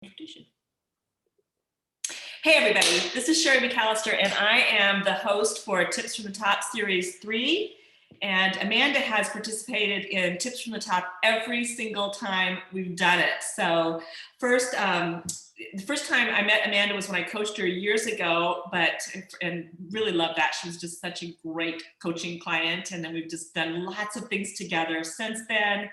Tradition. Hey everybody, this is Sherry McAllister and I am the host for Tips from the Top Series 3. And Amanda has participated in Tips from the Top every single time we've done it. So the first time I met Amanda was when I coached her years ago, and really loved that. She was just such a great coaching client. And then we've just done lots of things together since then,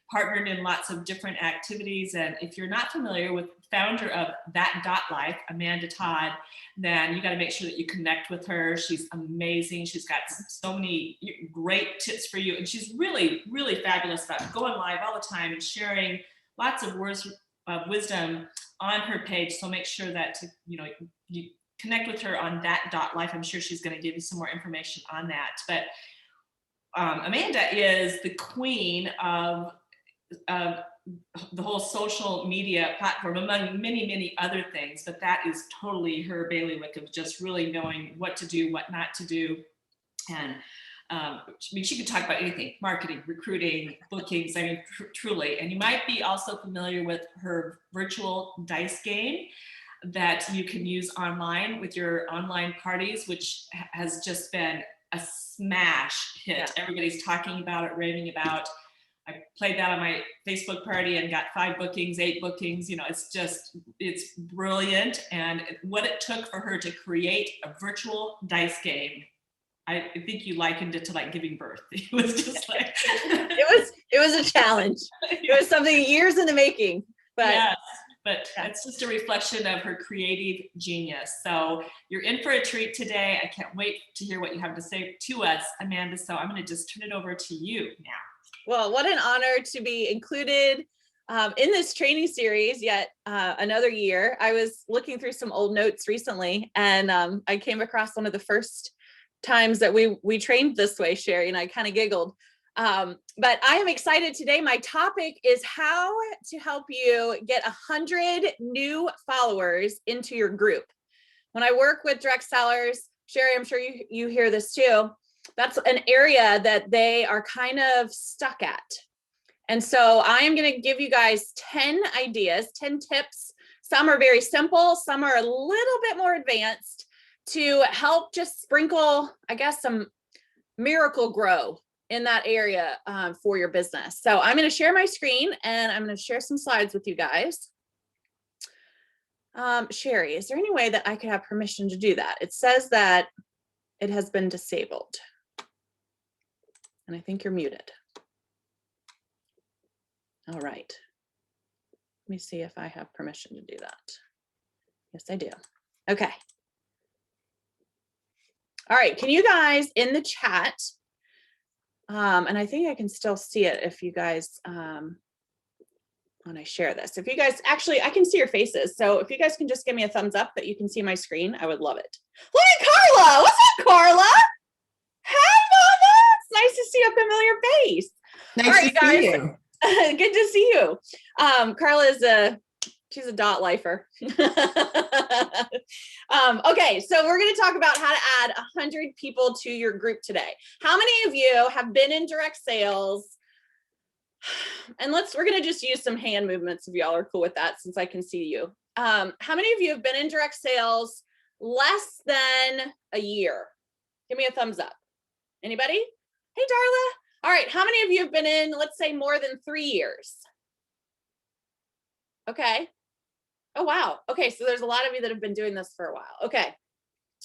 partnered in lots of different activities. And if you're not familiar with founder of That.Life, Amanda Todd, then you got to make sure that you connect with her. She's amazing. She's got so many great tips for you. And she's really, really fabulous about going live all the time and sharing lots of words of wisdom on her page. So make sure that you connect with her on That.Life. I'm sure she's going to give you some more information on that. But Amanda is the queen of the whole social media platform, among many, many other things, but that is totally her bailiwick of just really knowing what to do, what not to do. And I mean, she could talk about anything: marketing, recruiting, bookings. I mean, truly. And you might be also familiar with her virtual dice game that you can use online with your online parties, which has just been a smash hit. Yeah. Everybody's talking about it, raving about. I played that on my Facebook party and got 5 bookings, 8 bookings. It's brilliant. And what it took for her to create a virtual dice game, I think you likened it to like giving birth. It was just like it was a challenge. It was something years in the making. But yes, but it's just a reflection of her creative genius. So you're in for a treat today. I can't wait to hear what you have to say to us, Amanda. So I'm going to just turn it over to you now. Well, what an honor to be included in this training series yet another year. I was looking through some old notes recently, and I came across one of the first times that we trained this way, Sherry, and I kind of giggled. But I am excited today. My topic is how to help you get 100 new followers into your group. When I work with direct sellers, Sherry, I'm sure you hear this too. That's an area that they are kind of stuck at. And so I am going to give you guys 10 ideas, 10 tips. Some are very simple. Some are a little bit more advanced to help just sprinkle, I guess, some miracle grow in that area for your business. So I'm going to share my screen and I'm going to share some slides with you guys. Sherry, is there any way that I could have permission to do that? It says that it has been disabled. And I think you're muted. All right. Let me see if I have permission to do that. Yes, I do. Okay. All right. Can you guys in the chat, and I think I can still see it if you guys, when I share this, if you guys, actually, I can see your faces. So if you guys can just give me a thumbs up that you can see my screen, I would love it. Look at Carla. What's up, Carla? Hi, Mama. It's nice to see a familiar face. Nice to see you. Good to see you. Carla is she's a dot lifer. Okay, so we're going to talk about how to add 100 people to your group today. How many of you have been in direct sales? And we're going to just use some hand movements if y'all are cool with that, since I can see you. How many of you have been in direct sales less than a year? Give me a thumbs up. Anybody? Hey, Darla. All right. How many of you have been in, let's say, more than 3 years? Okay. Oh, wow. Okay. So there's a lot of you that have been doing this for a while. Okay.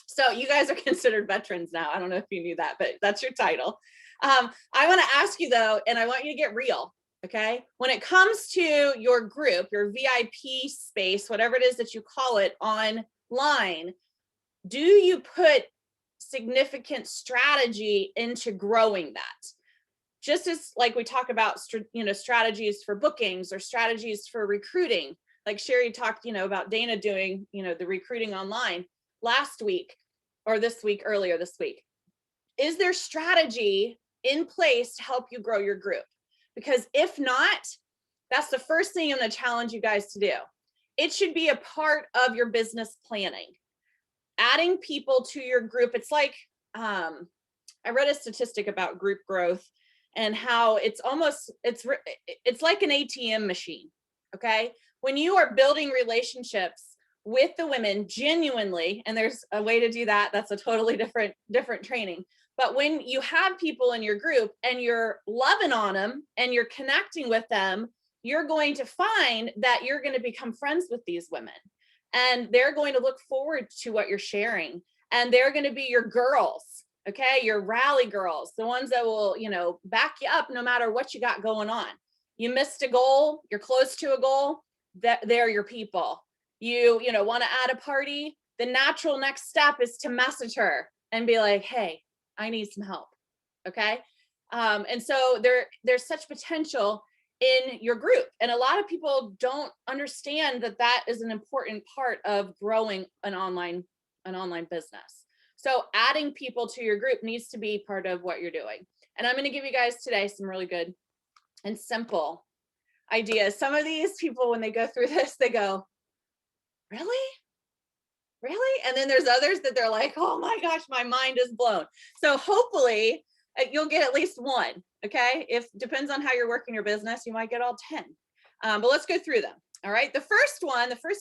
So you guys are considered veterans now. I don't know if you knew that, but that's your title. I want to ask you though, and I want you to get real. Okay. When it comes to your group, your VIP space, whatever it is that you call it online, do you put significant strategy into growing that? Just as like we talk about, strategies for bookings or strategies for recruiting, like Sherry talked, about Dana doing, the recruiting online last week or earlier this week. Is there strategy in place to help you grow your group? Because if not, that's the first thing I'm going to challenge you guys to do. It should be a part of your business planning. Adding people to your group. It's like, I read a statistic about group growth and how it's like an ATM machine. Okay. when you are building relationships with the women genuinely, and there's a way to do that, that's a totally different training. But when you have people in your group and you're loving on them and you're connecting with them, you're going to find that you're going to become friends with these women, and they're going to look forward to what you're sharing, and they're going to be your girls. Okay, your rally girls, the ones that will, back you up no matter what you got going on. You missed a goal, you're close to a goal, that they're your people. You want to add a party, the natural next step is to message her and be like, hey, I need some help. Okay. And so there's such potential in your group. And a lot of people don't understand that that is an important part of growing an online business. So adding people to your group needs to be part of what you're doing. And I'm going to give you guys today some really good and simple ideas. Some of these people, when they go through this, they go, really? Really? And then there's others that they're like, oh my gosh, my mind is blown. So hopefully you'll get at least one. Okay. If depends on how you're working your business, you might get all 10. But let's go through them. All right. The first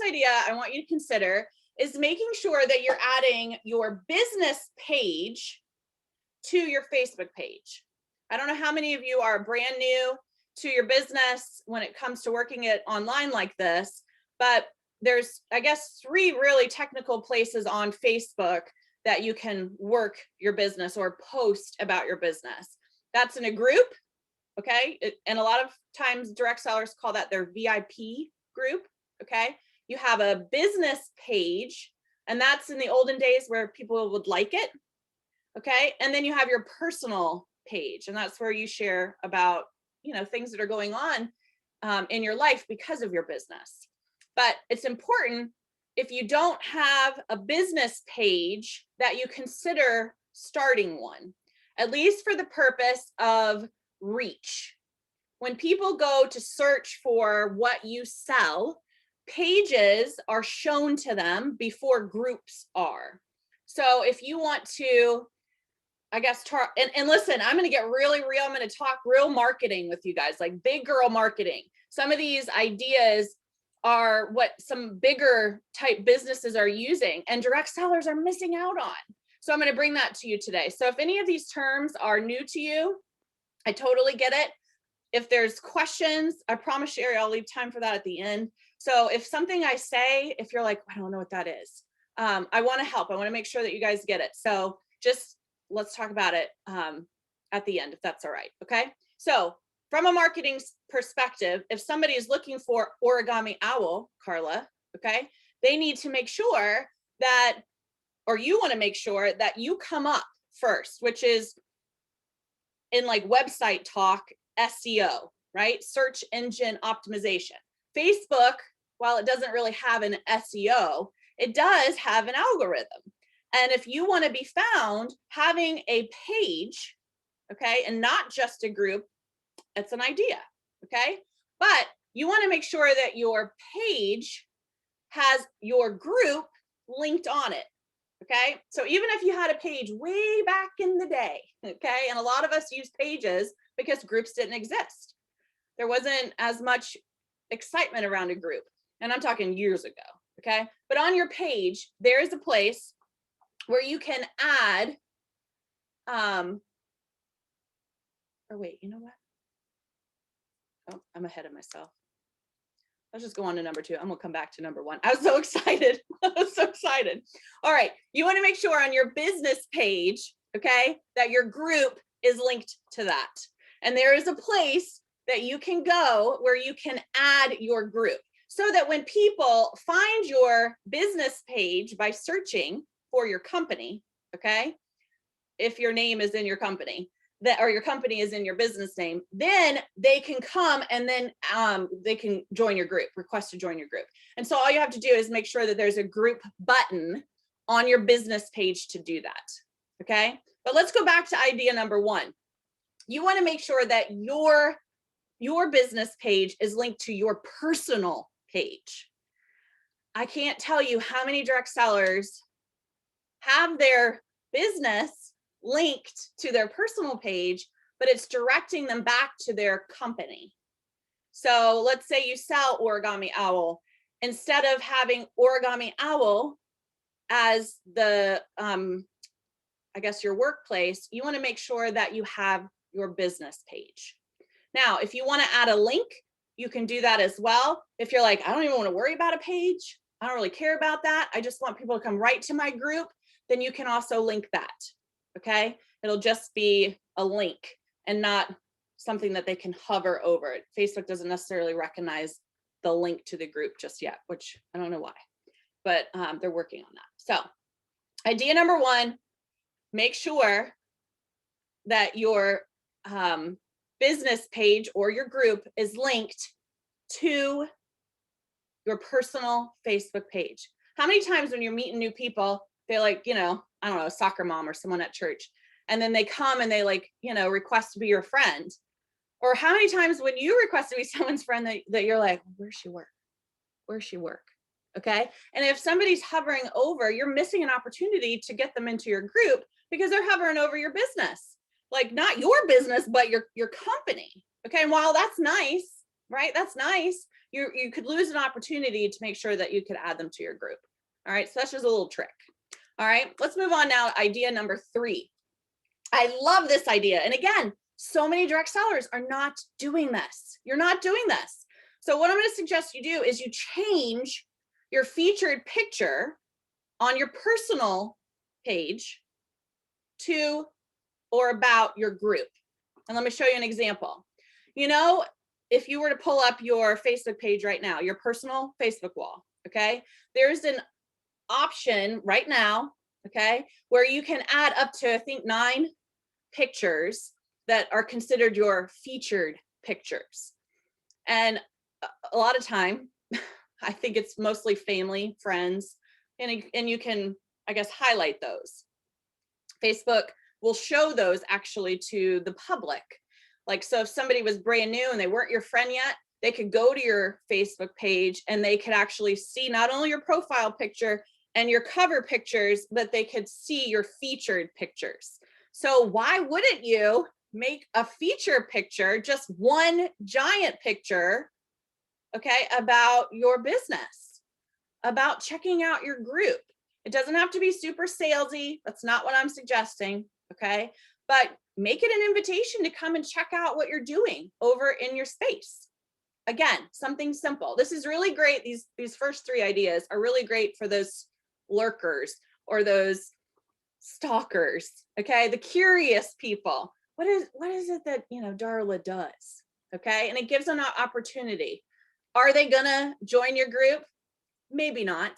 idea I want you to consider is making sure that you're adding your business page to your Facebook page. I don't know how many of you are brand new to your business when it comes to working it online like this, but there's, I guess, 3 really technical places on Facebook that you can work your business or post about your business. That's in a group, okay? And a lot of times direct sellers call that their VIP group, okay? You have a business page, and that's in the olden days where people would like it, okay? And then you have your personal page, and that's where you share about, things that are going on in your life because of your business. But it's important, if you don't have a business page, that you consider starting one, at least for the purpose of reach. When people go to search for what you sell, pages are shown to them before groups are. So if you want to, I guess, and listen, I'm going to get really real. I'm going to talk real marketing with you guys, like big girl marketing. Some of these ideas are what some bigger type businesses are using and direct sellers are missing out on. So I'm going to bring that to you today. So if any of these terms are new to you, I totally get it. If there's questions, I promise Sherry, I'll leave time for that at the end. So if something I say, if you're like, I don't know what that is, I want to help. I want to make sure that you guys get it. So just let's talk about it at the end, if that's all right. Okay. So from a marketing perspective, if somebody is looking for origami owl, Carla, okay, they need to make sure that, or you want to make sure that you come up first, which is in like website talk, SEO, right? Search engine optimization. Facebook, while it doesn't really have an SEO, it does have an algorithm. And if you want to be found, having a page, okay, and not just a group, it's an idea, okay? But you want to make sure that your page has your group linked on it, okay? So even if you had a page way back in the day, okay, and a lot of us use pages because groups didn't exist. There wasn't as much excitement around a group, and I'm talking years ago, okay? But on your page, there is a place where you can add, or wait, you know what? Oh, I'm ahead of myself. Let's just go on to number 2. I'm gonna come back to number 1. I was so excited. I was so excited. All right, you wanna make sure on your business page, okay, that your group is linked to that. And there is a place that you can go where you can add your group so that when people find your business page by searching for your company, okay, if your name is in your company, that, or your company is in your business name, then they can come and then they can join your group, request to join your group. And so all you have to do is make sure that there's a group button on your business page to do that, okay? But let's go back to idea number 1. You wanna make sure that your business page is linked to your personal page. I can't tell you how many direct sellers have their business linked to their personal page, but it's directing them back to their company. So let's say you sell Origami Owl. Instead of having Origami Owl as the, I guess your workplace, you want to make sure that you have your business page. Now, if you want to add a link, you can do that as well. If you're like, I don't even want to worry about a page, I don't really care about that, I just want people to come right to my group, then you can also link that, okay? It'll just be a link and not something that they can hover over. Facebook doesn't necessarily recognize the link to the group just yet, which I don't know why, but they're working on that. So idea number one, make sure that your business page or your group is linked to your personal Facebook page. How many times when you're meeting new people, they're like, you know, I don't know, a soccer mom or someone at church, and then they come and they like, you know, request to be your friend? Or how many times when you request to be someone's friend that you're like, where's she work? Where's she work? Okay. And if somebody's hovering over, you're missing an opportunity to get them into your group because they're hovering over your business, like not your business, but your company. Okay. And while that's nice, right? That's nice. You could lose an opportunity to make sure that you could add them to your group. All right. So that's just a little trick. All right. Let's move on now. Idea number 3. I love this idea. And again, so many direct sellers are not doing this. You're not doing this. So what I'm going to suggest you do is you change your featured picture on your personal page to or about your group. And let me show you an example. You know, if you were to pull up your Facebook page right now, your personal Facebook wall, okay, there's an option right now, okay, where you can add up to, I think, 9 pictures that are considered your featured pictures. And a lot of time, I think it's mostly family, friends, and you can, I guess, highlight those. Facebook will show those actually to the public. Like, so if somebody was brand new and they weren't your friend yet, they could go to your Facebook page and they could actually see not only your profile picture and your cover pictures, but they could see your featured pictures. So why wouldn't you make a feature picture, just one giant picture, okay, about your business, about checking out your group? It doesn't have to be super salesy. That's not what I'm suggesting, okay? But make it an invitation to come and check out what you're doing over in your space. Again, something simple. This is really great. These first 3 ideas are really great for those lurkers or those stalkers, okay? The curious people. What is it that, you know, Darla does, okay? And it gives them an opportunity. Are they gonna join your group? Maybe not,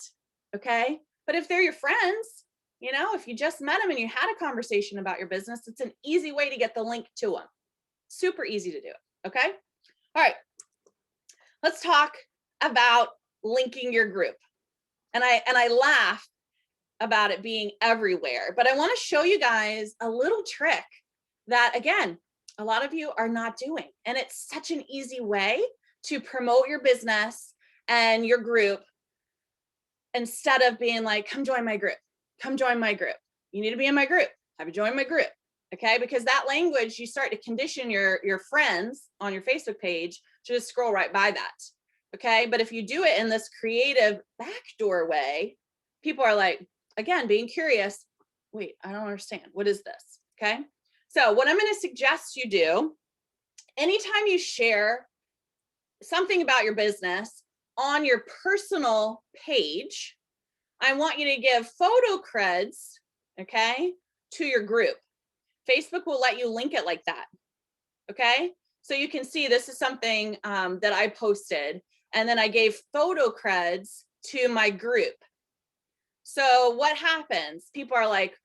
okay? But if they're your friends, you know, if you just met them and you had a conversation about your business, it's an easy way to get the link to them. Super easy to do it, okay? All right, let's talk about linking your group. And I laugh about it being everywhere, but I want to show you guys a little trick that, again, a lot of you are not doing. And it's such an easy way to promote your business and your group instead of being like, come join my group, come join my group. You need to be in my group. Have you joined my group? Okay, because that language, you start to condition your friends on your Facebook page to just scroll right by that. Okay, but if you do it in this creative backdoor way, people are like, again, being curious, wait, I don't understand. What is this? Okay, so what I'm going to suggest you do, anytime you share something about your business on your personal page, I want you to give photo creds, okay, to your group. Facebook will let you link it like that, okay? So you can see this is something that I posted, and then I gave photo creds to my group. So what happens? People are like,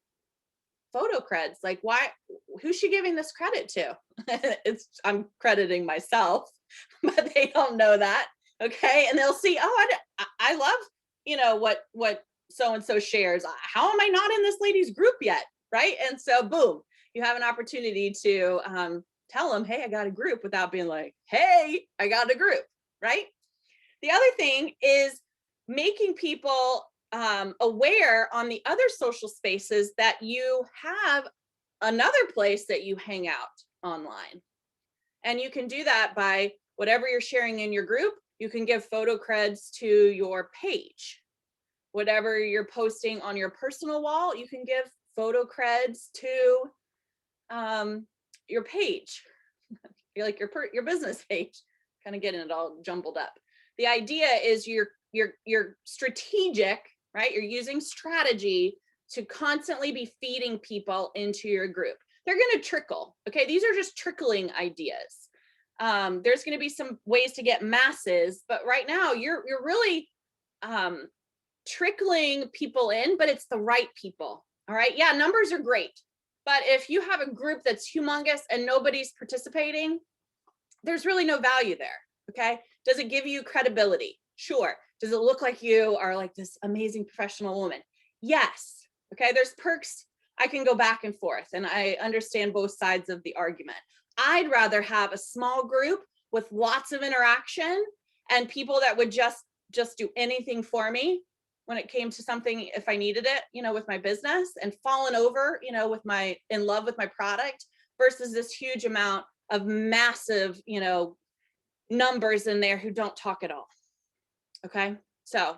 photo creds, like, why, who's she giving this credit to? I'm crediting myself, but they don't know that, okay? And they'll see, oh, I love, you know, what so-and-so shares. How am I not in this lady's group yet, right? And so boom, you have an opportunity to tell them, hey, I got a group, without being like, hey, I got a group, right? The other thing is making people aware on the other social spaces that you have another place that you hang out online. And you can do that by Whatever you're sharing in your group, you can give photo creds to your page. Whatever you're posting on your personal wall, you can give photo creds to your page, like your business page. Kind of getting it all jumbled up. The idea is you're strategic, right? You're using strategy to constantly be feeding people into your group. They're going to trickle. Okay, these are just trickling ideas. There's going to be some ways to get masses, but right now you're really trickling people in, but it's the right people. All right, yeah, numbers are great, but if you have a group that's humongous and nobody's participating, there's really no value there. Okay, does it give you credibility? Sure. Does it look like you are like this amazing professional woman? Yes. Okay, there's perks. I can go back and forth, and I understand both sides of the argument. I'd rather have a small group with lots of interaction and people that would just do anything for me when it came to something, if I needed it, you know, with my business, and fallen over, you know, in love with my product, versus this huge amount of massive, you know, numbers in there who don't talk at all. Okay, so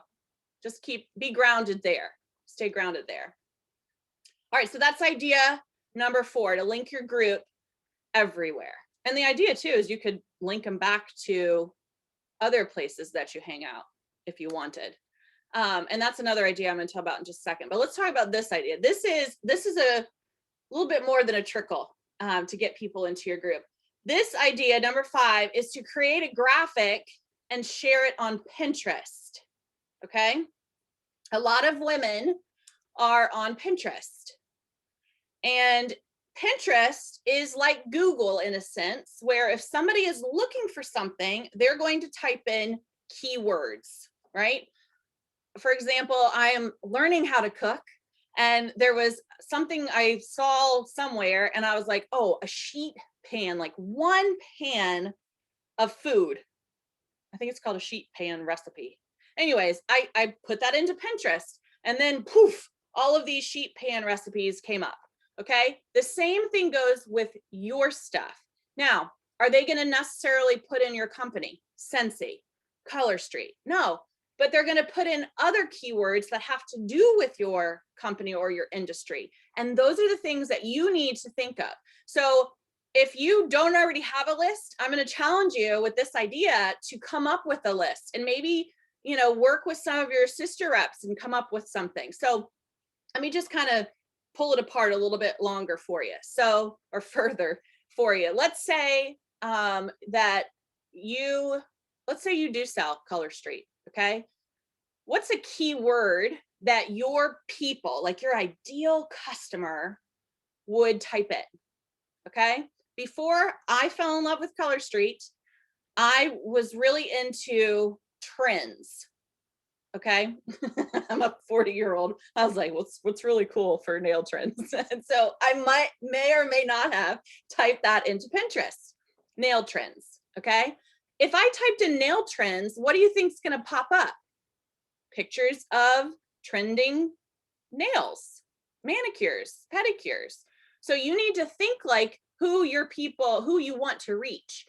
just be grounded there, stay grounded there. All right, so that's idea number 4, to link your group everywhere. And the idea too is you could link them back to other places that you hang out if you wanted. And that's another idea I'm going to talk about in just a second. But let's talk about this idea. This is a little bit more than a trickle to get people into your group. This idea, number 5, is to create a graphic and share it on Pinterest. Okay, a lot of women are on Pinterest, and Pinterest is like Google in a sense, where if somebody is looking for something, they're going to type in keywords, right? For example, I am learning how to cook, and there was something I saw somewhere, and I was like, oh, a sheet pan, like one pan of food. I think it's called a sheet pan recipe. Anyways, I put that into Pinterest, and then poof, all of these sheet pan recipes came up. Okay, the same thing goes with your stuff. Now, are they going to necessarily put in your company, Scentsy, Color Street? No, but they're going to put in other keywords that have to do with your company or your industry. And those are the things that you need to think of. So if you don't already have a list, I'm going to challenge you with this idea to come up with a list, and maybe, you know, work with some of your sister reps and come up with something. So let me just kind of pull it apart a little bit longer for you. So, or further for you. Let's say let's say you do sell Color Street. Okay. What's a keyword that your people, like your ideal customer, would type in? Okay. Before I fell in love with Color Street, I was really into trends. Okay. I'm a 40-year-old. I was like, what's really cool for nail trends? And so I may or may not have typed that into Pinterest, nail trends. Okay. If I typed in nail trends, what do you think is going to pop up? Pictures of trending nails, manicures, pedicures. So you need to think like who your people, who you want to reach.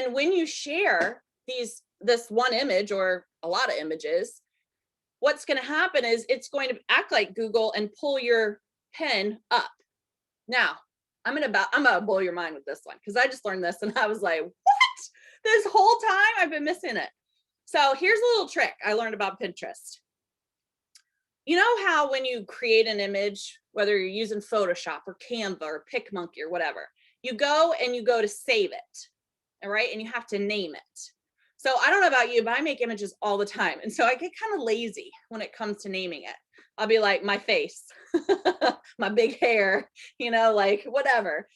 And when you share this one image or a lot of images, what's going to happen is it's going to act like Google and pull your pin up. Now, I'm gonna blow your mind with this one, because I just learned this and I was like, what? This whole time I've been missing it. So here's a little trick I learned about Pinterest. You know how when you create an image, whether you're using Photoshop or Canva or PicMonkey or whatever, you go to save it, all right? And you have to name it. So I don't know about you, but I make images all the time. And so I get kind of lazy when it comes to naming it. I'll be like, my face, my big hair, you know, like whatever.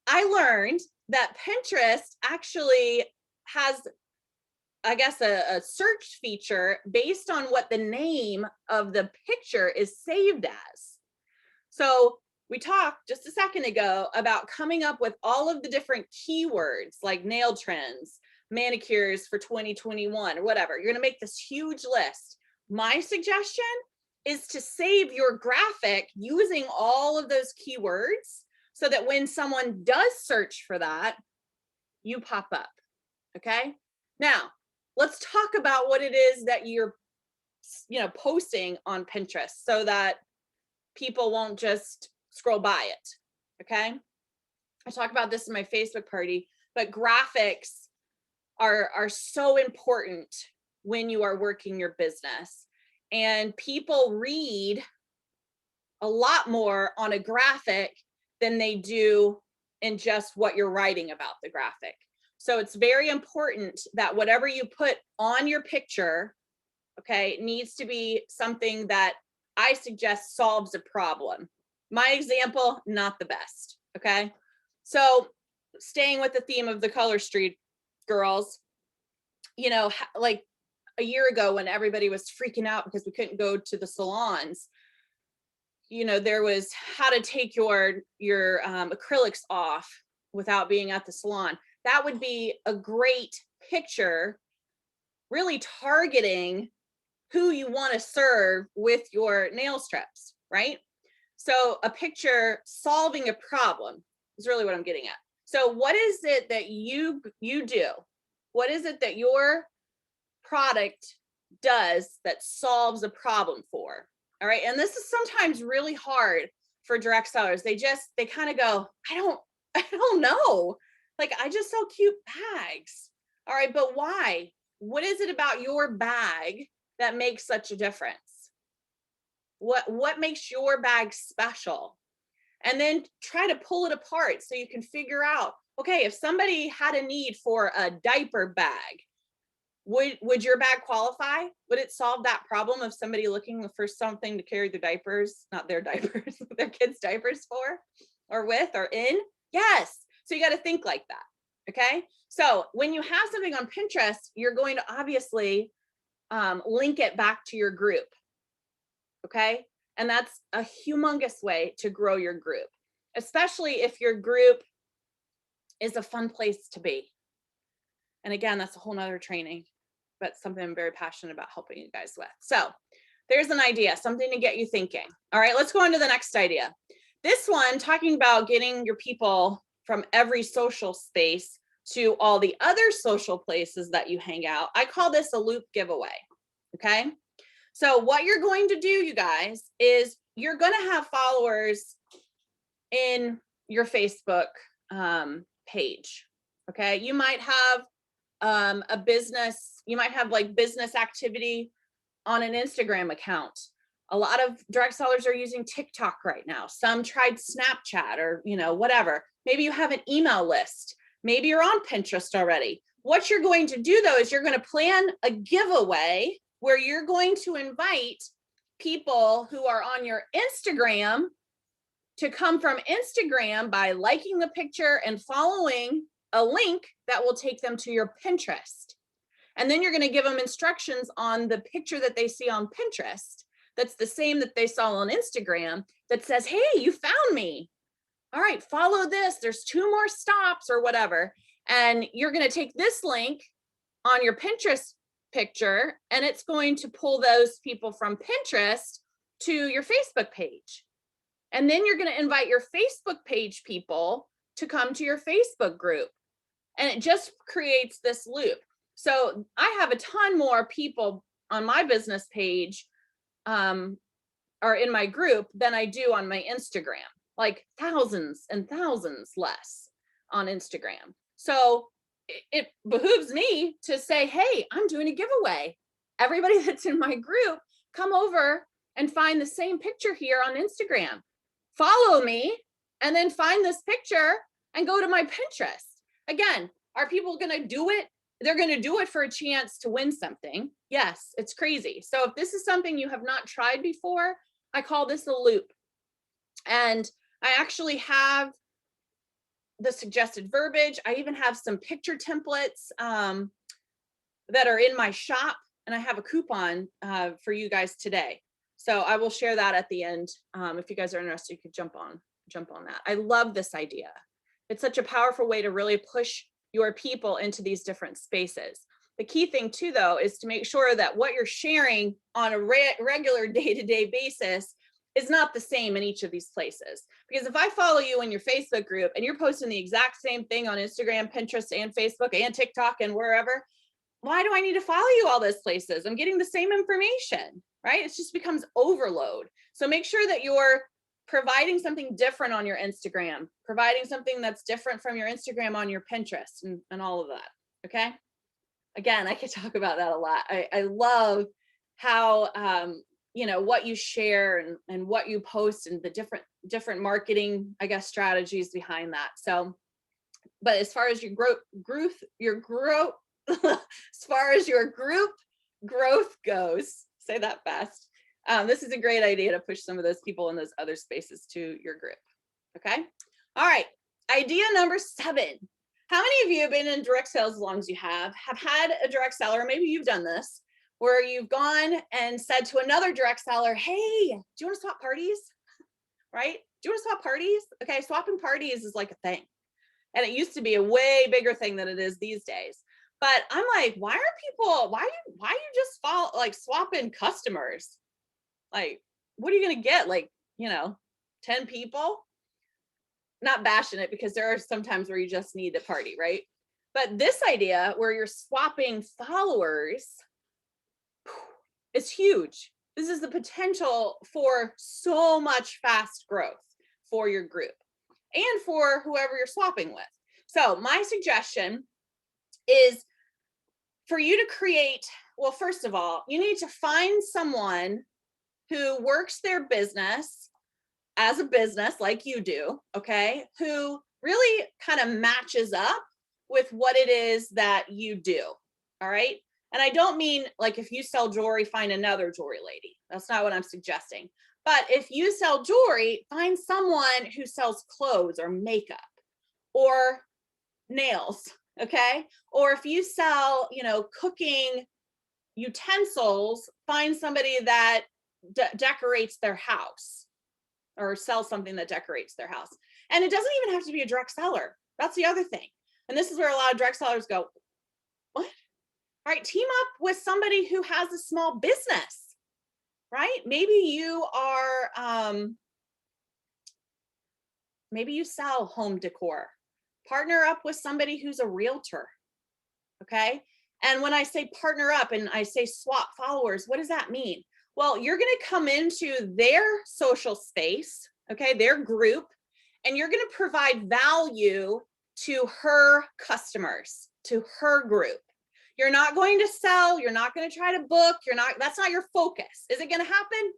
I learned that Pinterest actually has, I guess, a search feature based on what the name of the picture is saved as. So we talked just a second ago about coming up with all of the different keywords like nail trends, manicures for 2021 or whatever. You're going to make this huge list. My suggestion is to save your graphic using all of those keywords so that when someone does search for that, you pop up. Okay. Now, let's talk about what it is that you're, posting on Pinterest so that people won't just scroll by it. Okay. I talk about this in my Facebook party, but graphics are so important when you are working your business. And people read a lot more on a graphic than they do in just what you're writing about the graphic. So it's very important that whatever you put on your picture, okay, needs to be something that I suggest solves a problem. My example, not the best, okay? So staying with the theme of the Color Street girls, like a year ago when everybody was freaking out because we couldn't go to the salons, there was how to take your acrylics off without being at the salon. That would be a great picture, really targeting who you want to serve with your nail strips, right? So a picture solving a problem is really what I'm getting at. So what is it that you do? What is it that your product does that solves a problem for? All right. And this is sometimes really hard for direct sellers. They kind of go, I don't know. Like, I just sell cute bags. All right. But why? What is it about your bag that makes such a difference? What makes your bag special? And then try to pull it apart so you can figure out, okay, if somebody had a need for a diaper bag, would your bag qualify? Would it solve that problem of somebody looking for something to carry their diapers, not their diapers, their kids' diapers for, or with, or in? Yes. So you got to think like that. Okay. So when you have something on Pinterest, you're going to obviously link it back to your group. Okay. And that's a humongous way to grow your group, especially if your group is a fun place to be. And again, that's a whole nother training, but something I'm very passionate about helping you guys with. So there's an idea, something to get you thinking. All right, let's go on to the next idea. This one, talking about getting your people from every social space to all the other social places that you hang out. I call this a loop giveaway. Okay. So what you're going to do, you guys, is you're going to have followers in your Facebook page. Okay. You might have a business, you might have like business activity on an Instagram account. A lot of direct sellers are using TikTok right now. Some tried Snapchat or, whatever. Maybe you have an email list. Maybe you're on Pinterest already. What you're going to do though, is you're going to plan a giveaway where you're going to invite people who are on your Instagram to come from Instagram by liking the picture and following a link that will take them to your Pinterest. And then you're going to give them instructions on the picture that they see on Pinterest that's the same that they saw on Instagram that says, hey, you found me. All right, follow this. There's 2 more stops or whatever. And you're going to take this link on your Pinterest picture, and it's going to pull those people from Pinterest to your Facebook page. And then you're going to invite your Facebook page people to come to your Facebook group. And it just creates this loop. So I have a ton more people on my business page or in my group than I do on my Instagram, like thousands and thousands less on Instagram. So it behooves me to say, hey, I'm doing a giveaway. Everybody that's in my group, come over and find the same picture here on Instagram. Follow me and then find this picture and go to my Pinterest. Again, are people going to do it? They're going to do it for a chance to win something. Yes, it's crazy. So if this is something you have not tried before, I call this a loop. And I actually have the suggested verbiage. I even have some picture templates that are in my shop, and I have a coupon for you guys today. So I will share that at the end. If you guys are interested, you could jump on that. I love this idea. It's such a powerful way to really push your people into these different spaces. The key thing too, though, is to make sure that what you're sharing on a regular day-to-day basis is not the same in each of these places. Because if I follow you in your Facebook group and you're posting the exact same thing on Instagram, Pinterest, and Facebook, and TikTok, and wherever, why do I need to follow you all those places? I'm getting the same information, right? It just becomes overload. So make sure that you're providing something different on your Instagram, providing something that's different from your Instagram on your Pinterest and all of that. Okay. Again, I could talk about that a lot. I love how, what you share and what you post and the different marketing, I guess, strategies behind that. So, but as far as your growth, as far as your group growth goes, say that fast. This is a great idea to push some of those people in those other spaces to your group. Okay. All right. Idea number 7. How many of you have been in direct sales as long as you have had a direct seller? Maybe you've done this where you've gone and said to another direct seller, hey, do you want to swap parties? Right? Do you want to swap parties? Okay. Swapping parties is like a thing. And it used to be a way bigger thing than it is these days. But I'm like, why you just swapping customers? Like, what are you going to get? 10 people? Not bashing it, because there are some times where you just need a party, right? But this idea where you're swapping followers is huge. This is the potential for so much fast growth for your group and for whoever you're swapping with. So my suggestion is for you to create, well, first of all, you need to find someone who works their business as a business like you do, okay, who really kind of matches up with what it is that you do, all right? And I don't mean like if you sell jewelry, find another jewelry lady. That's not what I'm suggesting. But if you sell jewelry, find someone who sells clothes or makeup or nails, okay? Or if you sell, cooking utensils, find somebody that decorates their house or sell something that decorates their house. And it doesn't even have to be a direct seller. That's the other thing. And this is where a lot of direct sellers go, what? All right, team up with somebody who has a small business, right? Maybe you are, maybe you sell home decor. Partner up with somebody who's a realtor, okay? And when I say partner up and I say swap followers, what does that mean? Well, you're going to come into their social space, okay, their group, and you're going to provide value to her customers, to her group. You're not going to sell. You're not going to try to book. That's not your focus. Is it going to happen?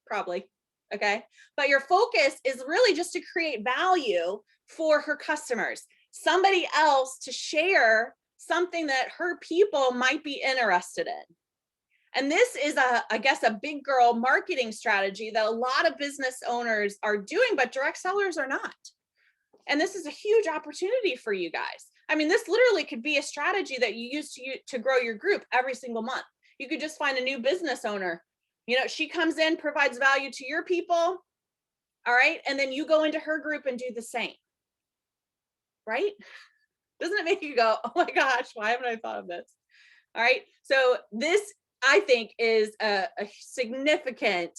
Probably. Okay. But your focus is really just to create value for her customers, somebody else to share something that her people might be interested in. And this is I guess a big girl marketing strategy that a lot of business owners are doing, but direct sellers are not. And this is a huge opportunity for you guys. I mean, this literally could be a strategy that you use to grow your group every single month. You could just find a new business owner. She comes in, provides value to your people. All right. And then you go into her group and do the same. Right? Doesn't it make you go, oh my gosh, why haven't I thought of this? All right. So this, I think, is a significant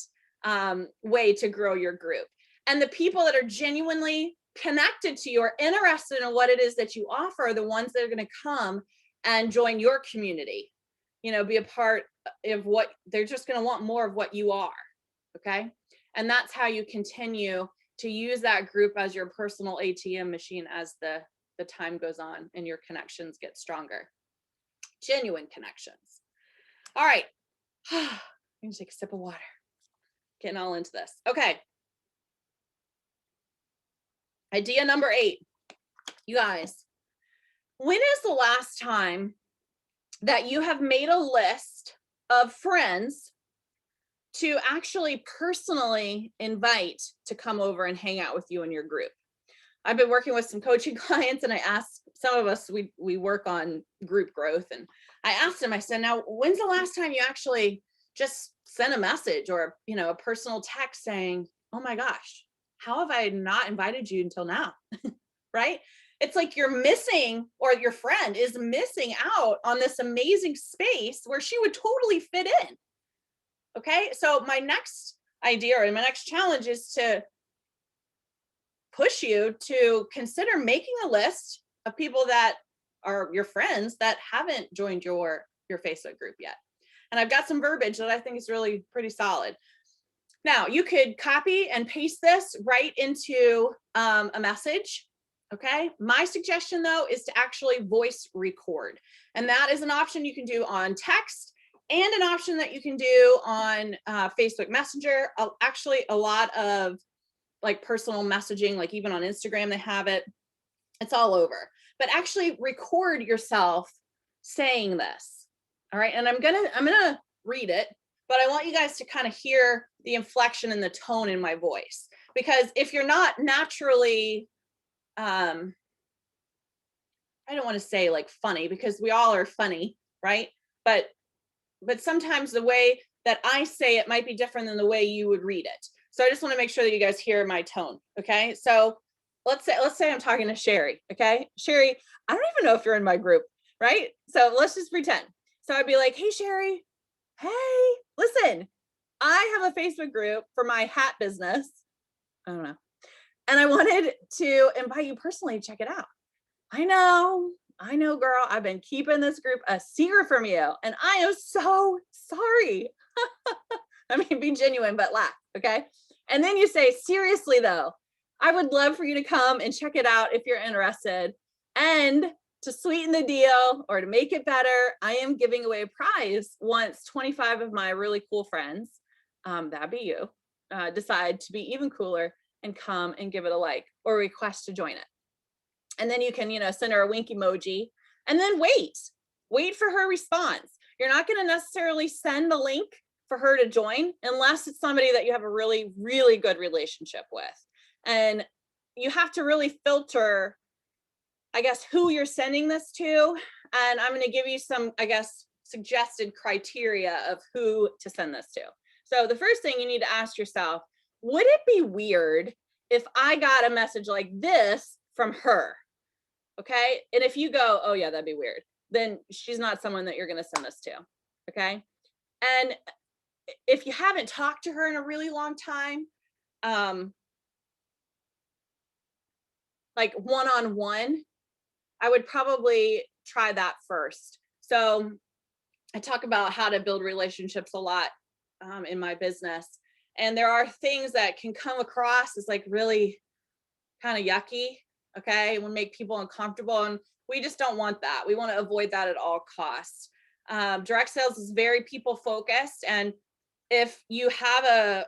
way to grow your group. And the people that are genuinely connected to you or interested in what it is that you offer are the ones that are going to come and join your community, be a part of what they're just going to want more of what you are. Okay. And that's how you continue to use that group as your personal ATM machine as the time goes on and your connections get stronger. Genuine connections. All right. I'm gonna take a sip of water. Getting all into this. Okay. Idea number 8. You guys, when is the last time that you have made a list of friends to actually personally invite to come over and hang out with you in your group? I've been working with some coaching clients, and I asked some of us, we work on group growth, and I asked them, I said, now, when's the last time you actually just sent a message or, a personal text saying, oh my gosh, how have I not invited you until now? Right? It's like you're missing, or your friend is missing out on this amazing space where she would totally fit in. Okay. So my next idea or my next challenge is to push you to consider making a list of people that are your friends that haven't joined your Facebook group yet. And I've got some verbiage that I think is really pretty solid. Now, you could copy and paste this right into a message. Okay. My suggestion, though, is to actually voice record. And that is an option you can do on text and an option that you can do on Facebook Messenger. Actually, a lot of like personal messaging, like even on Instagram, they have it. It's all over. But actually record yourself saying this. All right. And I'm gonna read it, but I want you guys to kind of hear the inflection and the tone in my voice. Because if you're not naturally, I don't want to say like funny, because we all are funny, right? But sometimes the way that I say it might be different than the way you would read it. So I just want to make sure that you guys hear my tone. Okay. So let's say I'm talking to Sherry. Okay. Sherry, I don't even know if you're in my group, right? So let's just pretend. So I'd be like, hey, Sherry, hey, listen, I have a Facebook group for my hat business. I don't know. And I wanted to invite you personally to check it out. I know, girl, I've been keeping this group a secret from you. And I am so sorry. I mean, be genuine, but laugh. Okay. And then you say, seriously, though, I would love for you to come and check it out if you're interested. And to sweeten the deal or to make it better, I am giving away a prize once 25 of my really cool friends, that'd be you, decide to be even cooler and come and give it a like or request to join it. And then you can, send her a wink emoji and then wait for her response. You're not going to necessarily send the link for her to join unless it's somebody that you have a really, really good relationship with. And you have to really filter, I guess, who you're sending this to. And I'm going to give you some, I guess, suggested criteria of who to send this to. So the first thing you need to ask yourself, would it be weird if I got a message like this from her? Okay. And if you go, oh yeah, that'd be weird, then she's not someone that you're going to send this to. Okay. And if you haven't talked to her in a really long time, like one-on-one, I would probably try that first. So I talk about how to build relationships a lot in my business. And there are things that can come across as like really kind of yucky. Okay. It would make people uncomfortable. And we just don't want that. We want to avoid that at all costs. Direct sales is very people focused. And if you have a,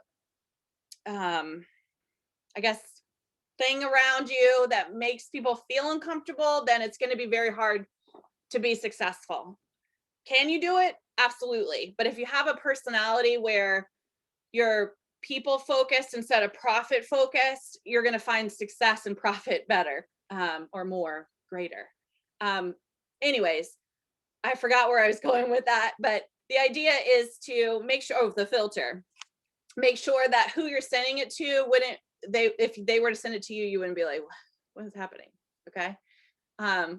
I guess, thing around you that makes people feel uncomfortable, then it's going to be very hard to be successful. Can you do it? Absolutely. But if you have a personality where you're people focused instead of profit focused, you're going to find success and profit better, or more, greater. Anyways, I forgot where I was going with that, but the idea is to make sure, the filter, make sure that who you're sending it to if they were to send it to you, you wouldn't be like, what is happening? Okay.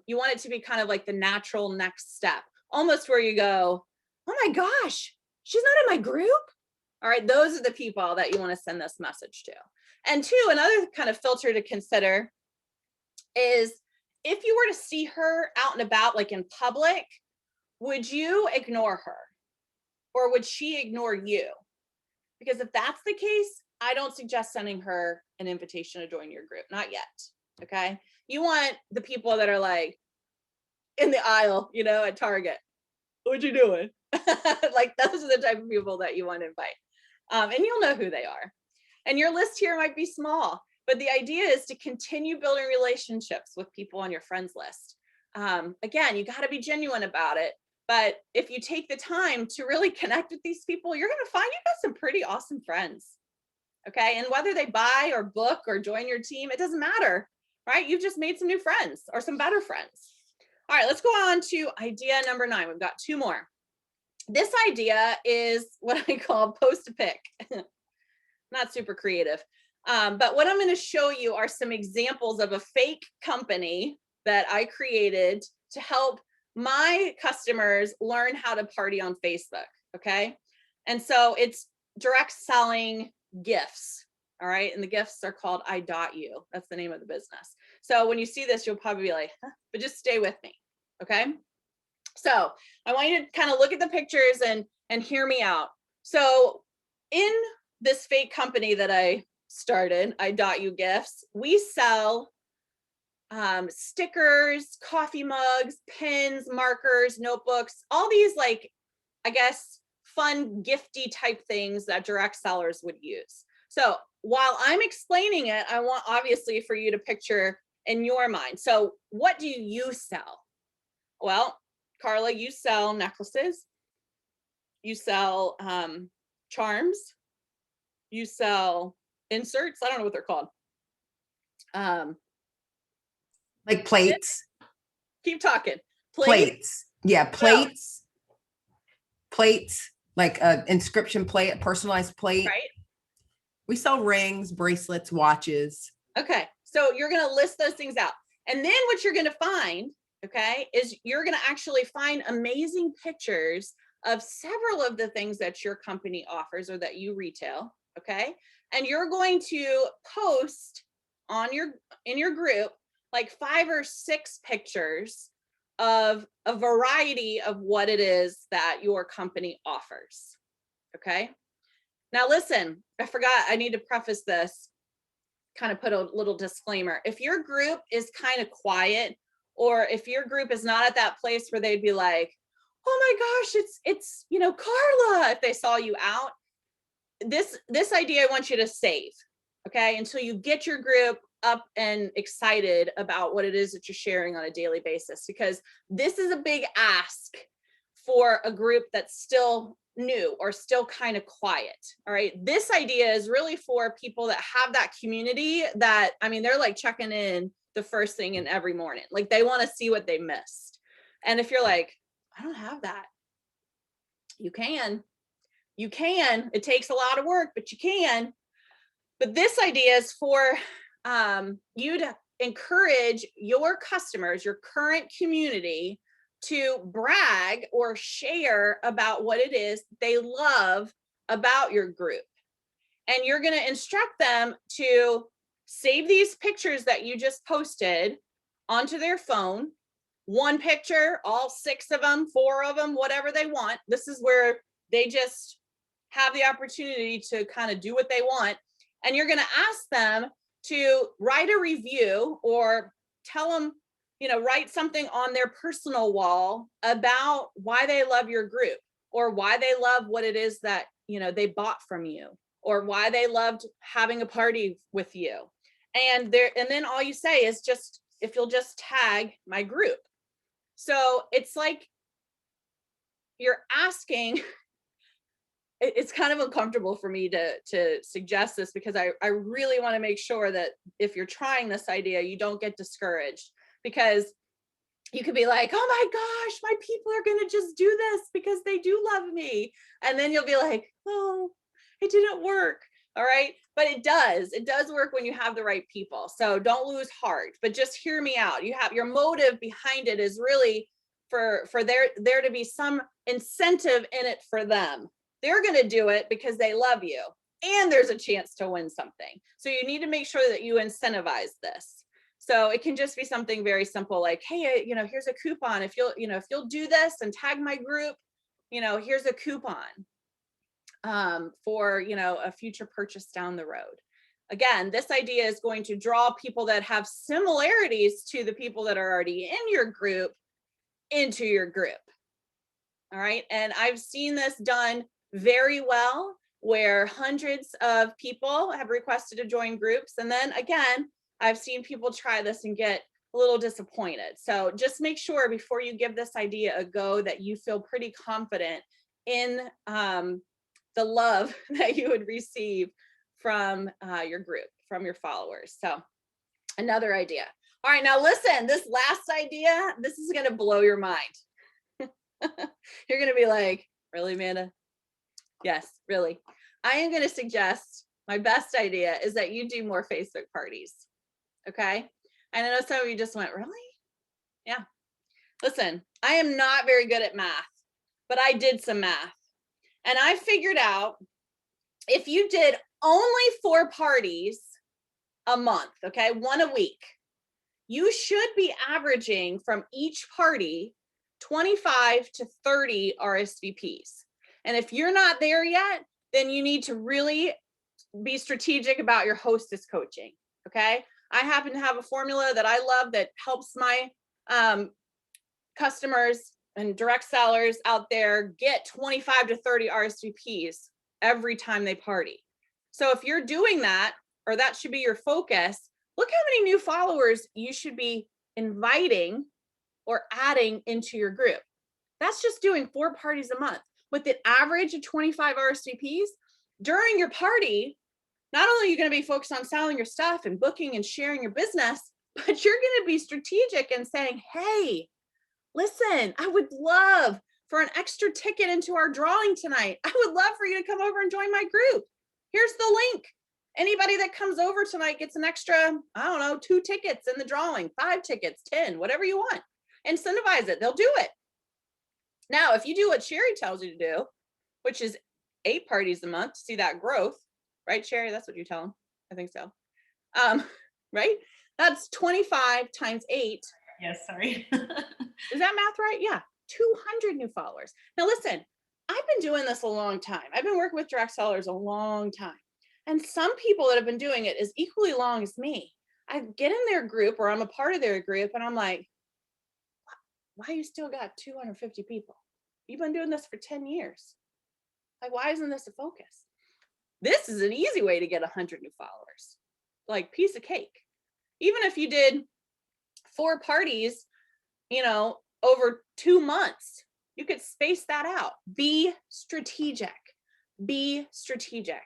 You want it to be kind of like the natural next step, almost where you go, oh my gosh, she's not in my group. All right. Those are the people that you want to send this message to. And two, another kind of filter to consider is if you were to see her out and about, like in public, would you ignore her or would she ignore you? Because if that's the case, I don't suggest sending her an invitation to join your group. Not yet. Okay. You want the people that are like in the aisle, at Target. What you doing? Like those are the type of people that you want to invite. And you'll know who they are. And your list here might be small, but the idea is to continue building relationships with people on your friends list. Again, you got to be genuine about it. But if you take the time to really connect with these people, you're going to find you got some pretty awesome friends. Okay. And whether they buy or book or join your team, it doesn't matter, right? You've just made some new friends or some better friends. All right, let's go on to idea number 9. We've got 2 more. This idea is what I call post a pic. Not super creative. But what I'm going to show you are some examples of a fake company that I created to help my customers learn how to party on Facebook. Okay. And so it's direct selling gifts. All right. And the gifts are called I.you. That's the name of the business. So when you see this, you'll probably be like, huh? But just stay with me. Okay. So I want you to kind of look at the pictures and hear me out. So in this fake company that I started, I.U Gifts, we sell stickers, coffee mugs, pens, markers, notebooks, all these, like, I guess, fun, gifty type things that direct sellers would use. So while I'm explaining it, I want obviously for you to picture in your mind. So what do you sell? Well, Carla, you sell necklaces, you sell charms, you sell inserts. I don't know what they're called. Like plates. Keep talking. Plates. Yeah, plates. Plates, like an inscription plate, a personalized plate. Right. We sell rings, bracelets, watches. Okay. So you're going to list those things out. And then what you're going to find, okay, is you're going to actually find amazing pictures of several of the things that your company offers or that you retail. Okay. And you're going to post on in your group like 5 or 6 pictures of a variety of what it is that your company offers. Okay. Now listen, I forgot, I need to preface this, kind of put a little disclaimer. If your group is kind of quiet, or if your group is not at that place where they'd be like, oh my gosh, it's Carla, if they saw you out, this idea I want you to save, okay, until you get your group up and excited about what it is that you're sharing on a daily basis, because this is a big ask for a group that's still new or still kind of quiet. All right. This idea is really for people that have that community that, I mean, they're like checking in the first thing in every morning. Like they want to see what they missed. And if you're like, I don't have that, you can. It takes a lot of work, but you can. But this idea is for you to encourage your customers, your current community, to brag or share about what it is they love about your group. And you're going to instruct them to save these pictures that you just posted onto their phone. 1 picture, all 6 of them, 4 of them, whatever they want. This is where they just have the opportunity to kind of do what they want. And you're going to ask them to write a review or tell them, write something on their personal wall about why they love your group, or why they love what it is that, they bought from you, or why they loved having a party with you. And then all you say is just, if you'll just tag my group. So it's like you're asking, it's kind of uncomfortable for me to suggest this, because I really want to make sure that if you're trying this idea, you don't get discouraged, because you could be like, oh my gosh, my people are going to just do this because they do love me. And then you'll be like, oh, it didn't work. All right. But it does work when you have the right people. So don't lose heart, but just hear me out. You have your motive behind it is really for there to be some incentive in it for them. They're going to do it because they love you, and there's a chance to win something. So you need to make sure that you incentivize this. So it can just be something very simple, like, hey, here's a coupon. If you'll do this and tag my group, here's a coupon for, a future purchase down the road. Again, this idea is going to draw people that have similarities to the people that are already in your group into your group. All right. And I've seen this done very well, where hundreds of people have requested to join groups. And then again, I've seen people try this and get a little disappointed. So just make sure before you give this idea a go that you feel pretty confident in the love that you would receive from your group, from your followers. So another idea. All right, now listen, this last idea, this is going to blow your mind. You're going to be like, really, Amanda? Yes, really. I am going to suggest, my best idea is that you do more Facebook parties. Okay. And I know some of you just went, really? Yeah. Listen, I am not very good at math, but I did some math. And I figured out if you did only 4 parties a month, okay, 1 a week, you should be averaging from each party 25 to 30 RSVPs. And if you're not there yet, then you need to really be strategic about your hostess coaching. Okay. I happen to have a formula that I love that helps my customers and direct sellers out there get 25 to 30 RSVPs every time they party. So if you're doing that, or that should be your focus, look how many new followers you should be inviting or adding into your group. That's just doing 4 parties a month. With the average of 25 RSVPs during your party, not only are you going to be focused on selling your stuff and booking and sharing your business, but you're going to be strategic and saying, hey, listen, I would love for an extra ticket into our drawing tonight. I would love for you to come over and join my group. Here's the link. Anybody that comes over tonight gets an extra, I don't know, 2 tickets in the drawing, 5 tickets, 10, whatever you want. Incentivize it. They'll do it. Now, if you do what Sherry tells you to do, which is 8 parties a month to see that growth, right, Sherry? That's what you tell them. I think so. Right? That's 25 times 8. Yes, sorry. Is that math right? Yeah. 200 new followers. Now, listen, I've been doing this a long time. I've been working with direct sellers a long time. And some people that have been doing it is equally long as me. I get in their group or I'm a part of their group and I'm like, why you still got 250 people? You've been doing this for 10 years. Like, why isn't this a focus? This is an easy way to get 100 new followers, like piece of cake. Even if you did 4 parties, over 2 months, you could space that out. Be strategic. Be strategic.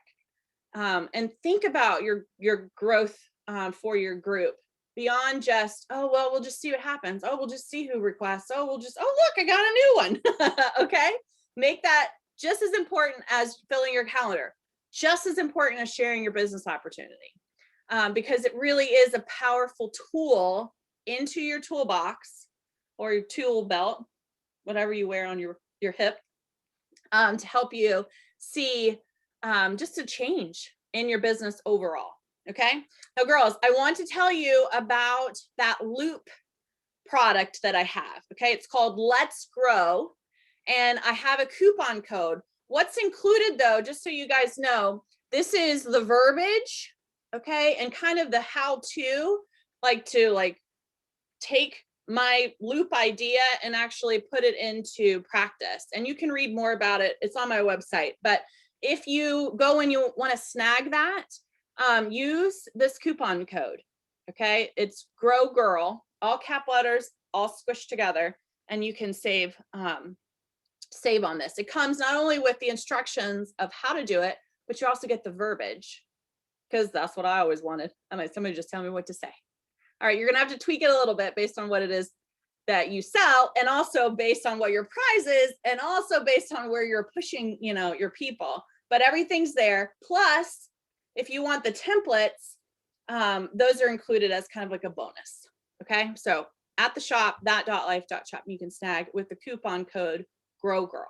And think about your growth for your group beyond just, oh, well, we'll just see what happens. Oh, we'll just see who requests. Oh, look, I got a new one. Okay. Make that just as important as filling your calendar, just as important as sharing your business opportunity. Because it really is a powerful tool into your toolbox or your tool belt, whatever you wear on your hip, to help you see just a change in your business overall. Okay. Now, girls, I want to tell you about that loop product that I have. Okay. It's called Let's Grow. And I have a coupon code. What's included though, just so you guys know, this is the verbiage. Okay. And kind of the how-to, to take my loop idea and actually put it into practice. And you can read more about it. It's on my website. But if you go and you want to snag that, use this coupon code. Okay. It's Grow Girl, all cap letters, all squished together, and you can save on this. It comes not only with the instructions of how to do it, but you also get the verbiage, because that's what I always wanted. I'm like, somebody just tell me what to say. All right, you're gonna have to tweak it a little bit based on what it is that you sell, and also based on what your price is, and also based on where you're pushing, your people. But everything's there. Plus, if you want the templates, those are included as kind of like a bonus. Okay, so at the shop, that.life.shop, you can snag with the coupon code Grow Girl.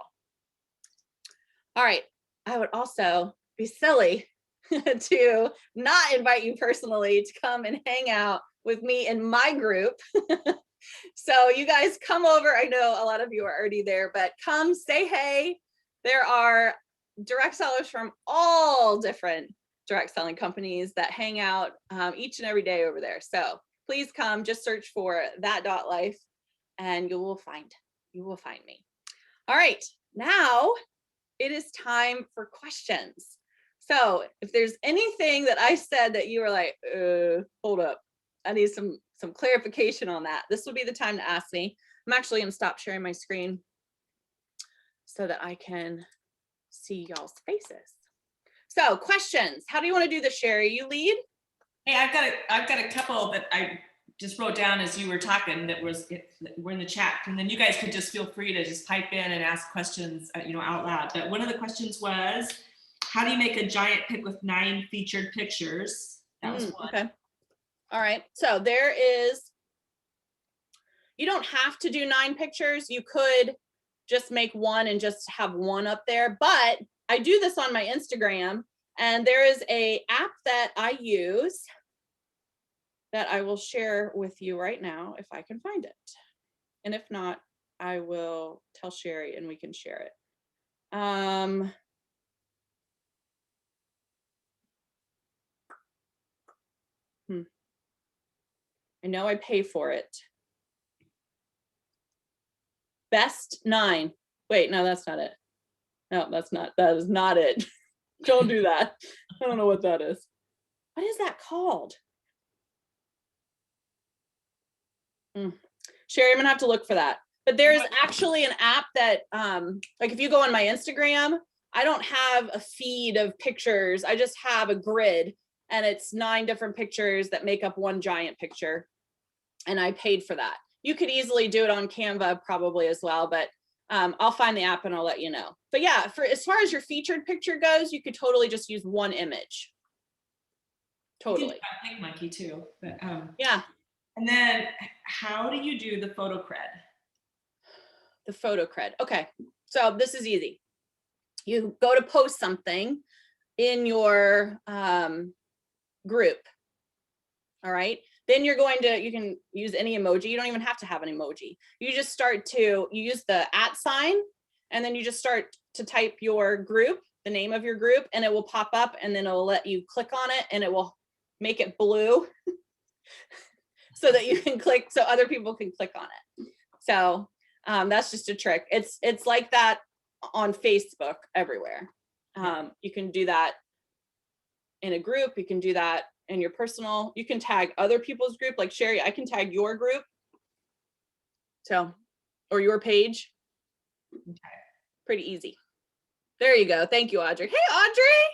All right, I would also be silly to not invite you personally to come and hang out with me in my group. So you guys come over. I know a lot of you are already there, but come say hey. There are direct sellers from all different direct selling companies that hang out each and every day over there. So please come, just search for that.life and you will find me. All right, now it is time for questions. So if there's anything that I said that you were like, hold up, I need some clarification on that, this would be the time to ask me. I'm actually going to stop sharing my screen so that I can see y'all's faces. So questions, how do you want to do this, Sherry? You lead? Hey, I've got a couple that I just wrote down as you were talking that were in the chat, and then you guys could just feel free to just pipe in and ask questions, out loud. But one of the questions was, how do you make a giant pic with 9 featured pictures? That was one. Okay. All right. So you don't have to do 9 pictures. You could just make one and just have one up there. But I do this on my Instagram, and there is a app that I use. that I will share with you right now if I can find it. And if not, I will tell Sherry and we can share it. I know I pay for it. Best 9. Wait, no, that's not it. No, that is not it. Don't do that. I don't know what that is. What is that called? Sherry, I'm gonna have to look for that. But there's actually an app that, like if you go on my Instagram, I don't have a feed of pictures. I just have a grid and it's 9 different pictures that make up one giant picture. And I paid for that. You could easily do it on Canva probably as well, but I'll find the app and I'll let you know. But yeah, for as far as your featured picture goes, you could totally just use one image. Totally. Think monkey too. But, yeah. And then how do you do the photo cred? The photo cred. Okay. So this is easy. You go to post something in your group. All right. Then you're going to, you can use any emoji. You don't even have to have an emoji. You just start to, you use the @ sign, and then you just start to type your group, the name of your group, and it will pop up, and then it'll let you click on it, and it will make it blue so that you can click, so other people can click on it. So that's just a trick. It's like that on Facebook everywhere. You can do that in a group. You can do that in your personal. You can tag other people's group, like Sherry, I can tag your group. So, or your page. Okay. Pretty easy. There you go. Thank you, Audrey. Hey, Audrey.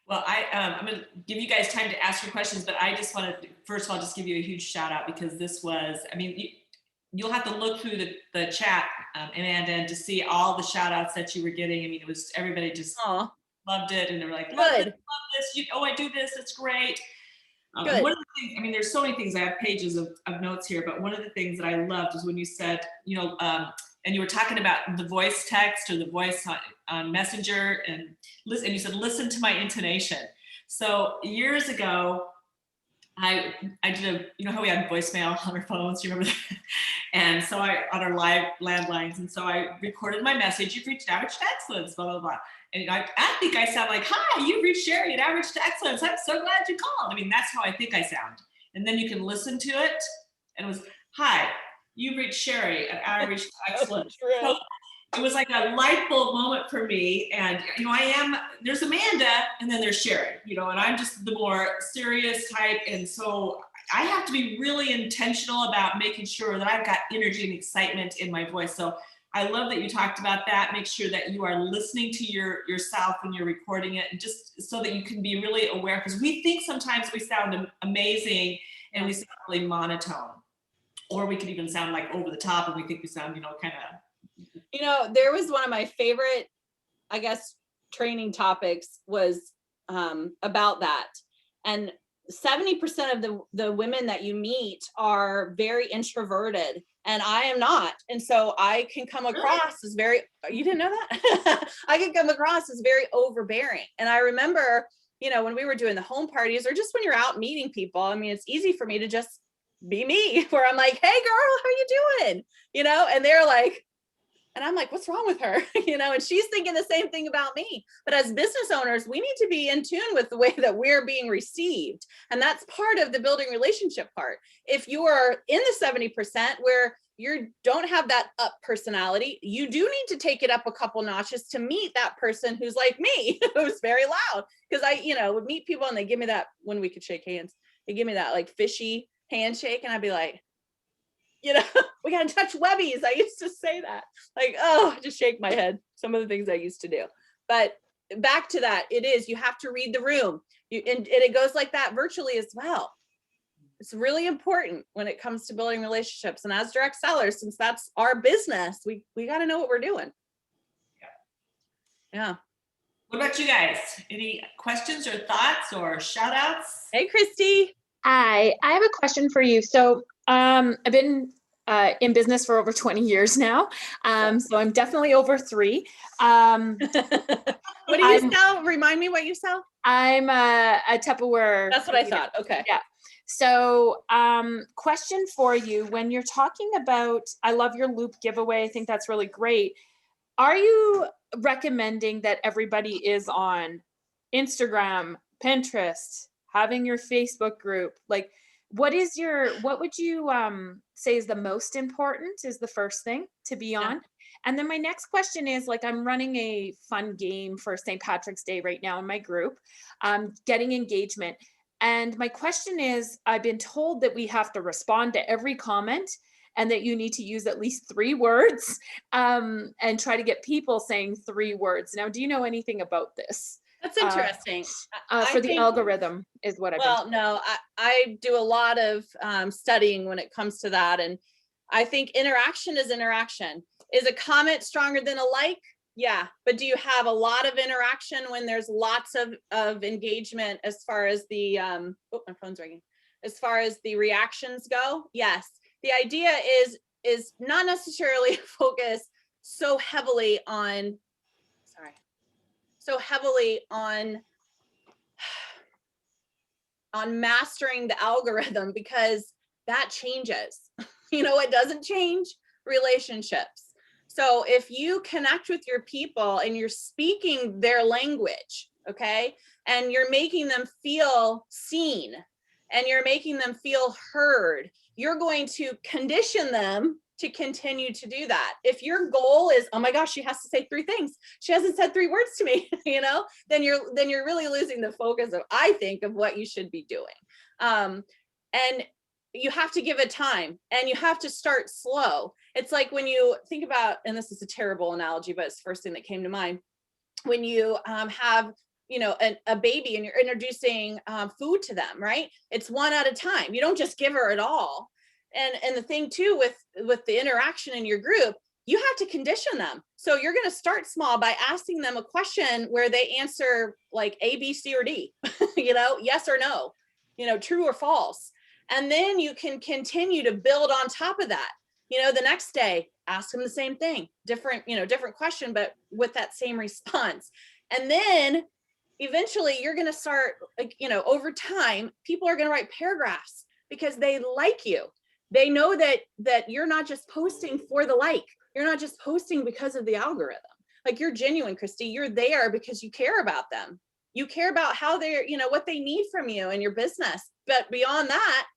Well, I'm going to give you guys time to ask your questions, but I just want to, first of all, just give you a huge shout out, because this was, I mean, you'll have to look through the chat, Amanda, and to see all the shout outs that you were getting. I mean, it was, everybody just loved it. And they were like, love this, I do this. It's great. One of the things, I mean, there's so many things. I have pages of notes here, but one of the things that I loved is when you said, you know, and you were talking about the voice text or the voice on Messenger, and you said, listen to my intonation. So years ago, I did a, you know how we had voicemail on our phones, you remember that? And so on our live landlines, and so I recorded my message, you've reached average to excellence, blah, blah, blah. And I think I sound like, hi, you've reached Sherry at average to excellence. I'm so glad you called. I mean, that's how I think I sound. And then you can listen to it, and it was, hi, you've reached Sherry at average to excellence. So it was like a light bulb moment for me. And, you know, there's Amanda, and then there's Sherry, you know, and I'm just the more serious type. And so I have to be really intentional about making sure that I've got energy and excitement in my voice. So I love that you talked about that. Make sure that you are listening to yourself when you're recording it, and just so that you can be really aware, because we think sometimes we sound amazing and we sound really monotone, or we could even sound like over the top, and we think we sound, you know, kind of. You know, there was one of my favorite, I guess, training topics was about that. And 70% of the women that you meet are very introverted, and I am not. And so I can come across as very, you didn't know that? I can come across as very overbearing. And I remember, you know, when we were doing the home parties, or just when you're out meeting people, I mean, it's easy for me to just be me, where I'm like, hey girl, how you doing? You know, and they're like, and I'm like, what's wrong with her? You know, and she's thinking the same thing about me. But as business owners, we need to be in tune with the way that we're being received. And that's part of the building relationship part. If you are in the 70% where you don't have that up personality, you do need to take it up a couple notches to meet that person who's like me, who's very loud. Because I, you know, would meet people and they give me that, when we could shake hands, they give me that like fishy handshake, and I'd be like, you know, we got to touch Webbies. I used to say that, like, oh, just shake my head. Some of the things I used to do. But back to that, you have to read the room. And it goes like that virtually as well. It's really important when it comes to building relationships. And as direct sellers, since that's our business, we got to know what we're doing. Yeah. What about you guys? Any questions or thoughts or shout outs? Hey, Christy. Hi, I have a question for you. So I've been in business for over 20 years now. So I'm definitely over 3. What do you sell? Remind me what you sell. I'm a Tupperware. That's what I thought. Okay. Yeah. So, question for you, when you're talking about, I love your loop giveaway. I think that's really great. Are you recommending that everybody is on Instagram, Pinterest, having your Facebook group? Like, what would you say is the most important, is the first thing to be on? And then my next question is, like, I'm running a fun game for St. Patrick's Day right now in my group, getting engagement. And my question is, I've been told that we have to respond to every comment and that you need to use at least 3 words, and try to get people saying 3 words. Now, do you know anything about this? That's interesting. For the algorithm is what I've been told. No, I do a lot of studying when it comes to that. And I think interaction is interaction. Is a comment stronger than a like? Yeah. But do you have a lot of interaction when there's lots of engagement as far as the, oh, my phone's ringing. As far as the reactions go? Yes. The idea is not necessarily focus so heavily on, on mastering the algorithm, because that changes. It doesn't change relationships. So if you connect with your people and you're speaking their language, okay, and you're making them feel seen and you're making them feel heard, you're going to condition them to continue to do that. If your goal is, oh my gosh, she has to say 3 things, she hasn't said 3 words to me, then you're really losing the focus of, I think, of what you should be doing. And you have to give it time, and you have to start slow. It's like when you think about, and this is a terrible analogy, but it's the first thing that came to mind. When you have a baby and you're introducing food to them, right? It's one at a time. You don't just give her it all. And the thing too with the interaction in your group, you have to condition them. So you're going to start small by asking them a question where they answer like A, B, C, or D, yes or no, true or false. And then you can continue to build on top of that. The next day, ask them the same thing, different question, but with that same response. And then eventually you're going to start, over time, people are going to write paragraphs because they like you. They know that you're not just posting for the like, you're not just posting because of the algorithm. Like, you're genuine, Christy. You're there because you care about them. You care about how they're, what they need from you and your business. But beyond that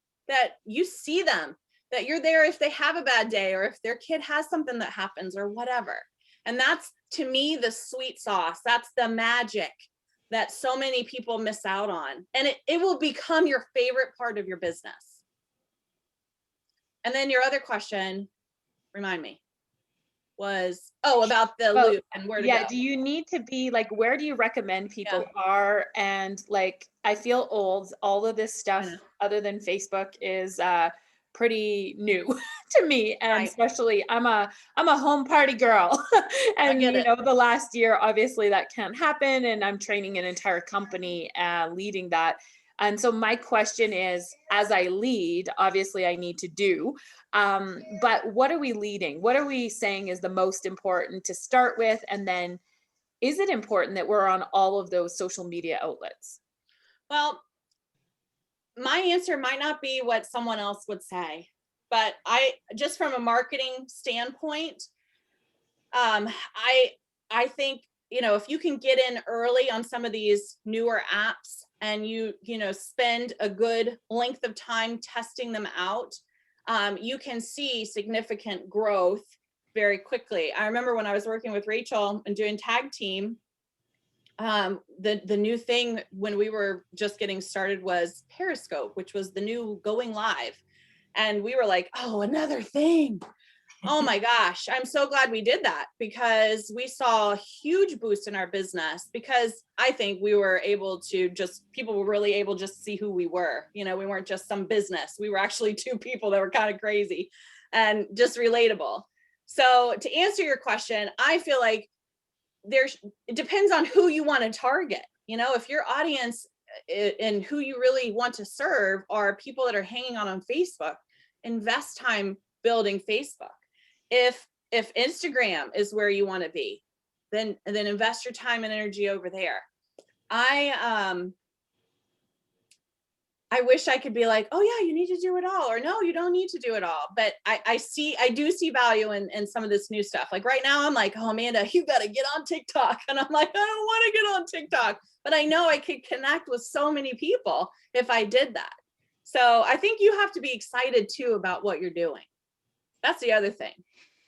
you see them, that you're there if they have a bad day or if their kid has something that happens or whatever. And that's, to me, the sweet sauce. That's the magic that so many people miss out on. And it will become your favorite part of your business. And then your other question, remind me, was, about the loop and where to go. Do you need to be like, where do you recommend people are? And like, I feel old. All of this stuff other than Facebook is pretty new to me. And especially I'm a home party girl. And the last year, obviously that can't happen. And I'm training an entire company leading that. And so my question is, as I lead, obviously I need to do, but what are we leading? What are we saying is the most important to start with? And then is it important that we're on all of those social media outlets? Well, my answer might not be what someone else would say, but just from a marketing standpoint, I think, if you can get in early on some of these newer apps and you spend a good length of time testing them out, you can see significant growth very quickly. I remember when I was working with Rachel and doing tag team, the new thing when we were just getting started was Periscope, which was the new going live. And we were like, oh, another thing. Oh my gosh, I'm so glad we did that, because we saw a huge boost in our business, because I think we were able to people were really able just to see who we were. We weren't just some business. We were actually 2 people that were kind of crazy and just relatable. So to answer your question, I feel like it depends on who you want to target. If your audience and who you really want to serve are people that are hanging on Facebook, invest time building Facebook. If Instagram is where you want to be, then invest your time and energy over there. I wish I could be like, oh yeah, you need to do it all, or no, you don't need to do it all. But I do see value in some of this new stuff. Like right now I'm like, oh, Amanda, you got to get on TikTok. And I'm like, I don't want to get on TikTok, but I know I could connect with so many people if I did that. So I think you have to be excited too about what you're doing. That's the other thing.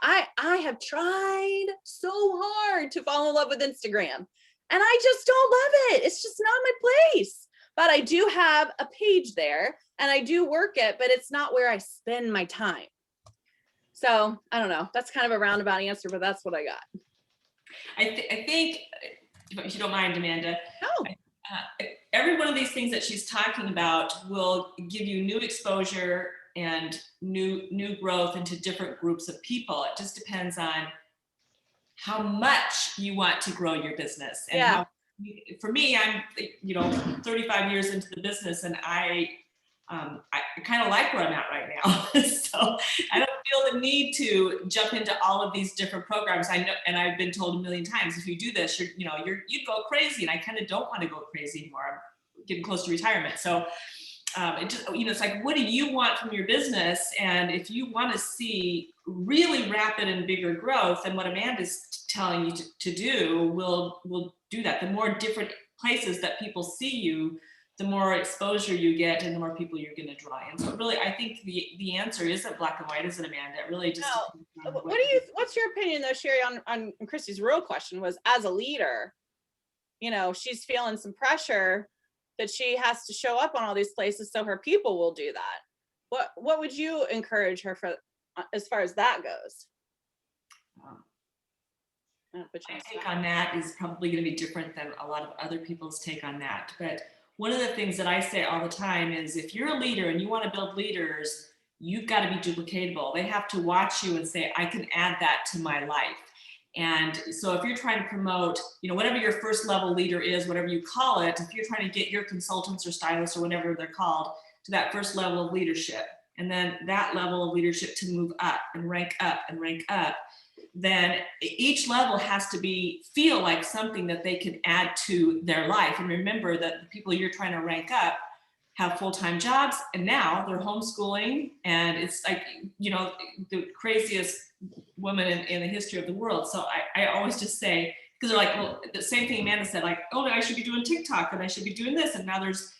I have tried so hard to fall in love with Instagram, and I just don't love it. It's just not my place. But I do have a page there and I do work it, but it's not where I spend my time. So I don't know. That's kind of a roundabout answer, but that's what I got. I think, if you don't mind, Amanda, No. Every one of these things that she's talking about will give you new exposure and new growth into different groups of people. It just depends on how much you want to grow your business. And Yeah. how, for me, I'm 35 years into the business, and I kind of like where I'm at right now. So I don't feel the need to jump into all of these different programs. I know, and I've been told a million times, if you do this, you'd go crazy, and I kind of don't want to go crazy anymore. I'm getting close to retirement, so it just, it's like, what do you want from your business? And if you want to see really rapid and bigger growth, then what Amanda's telling you to do will do that. The more different places that people see you, the more exposure you get and the more people you're going to draw in. So really, I think the answer isn't black and white, isn't it, Amanda? It really just no. What's your opinion though, Sherry, on Christy's real question was, as a leader, she's feeling some pressure that she has to show up on all these places so her people will do that. What would you encourage her for as far as that goes? My take on that is probably going to be different than a lot of other people's take on that. But one of the things that I say all the time is, if you're a leader and you want to build leaders, you've got to be duplicatable. They have to watch you and say, I can add that to my life. And so if you're trying to promote, whatever your first level leader is, whatever you call it, if you're trying to get your consultants or stylists or whatever they're called to that first level of leadership, and then that level of leadership to move up and rank up and rank up, then each level has to feel like something that they can add to their life. And remember that the people you're trying to rank up have full-time jobs, and now they're homeschooling, and it's like, the craziest woman in the history of the world. So I always just say, because they're like, well, the same thing Amanda said, like, oh, I should be doing TikTok, and I should be doing this, and now there's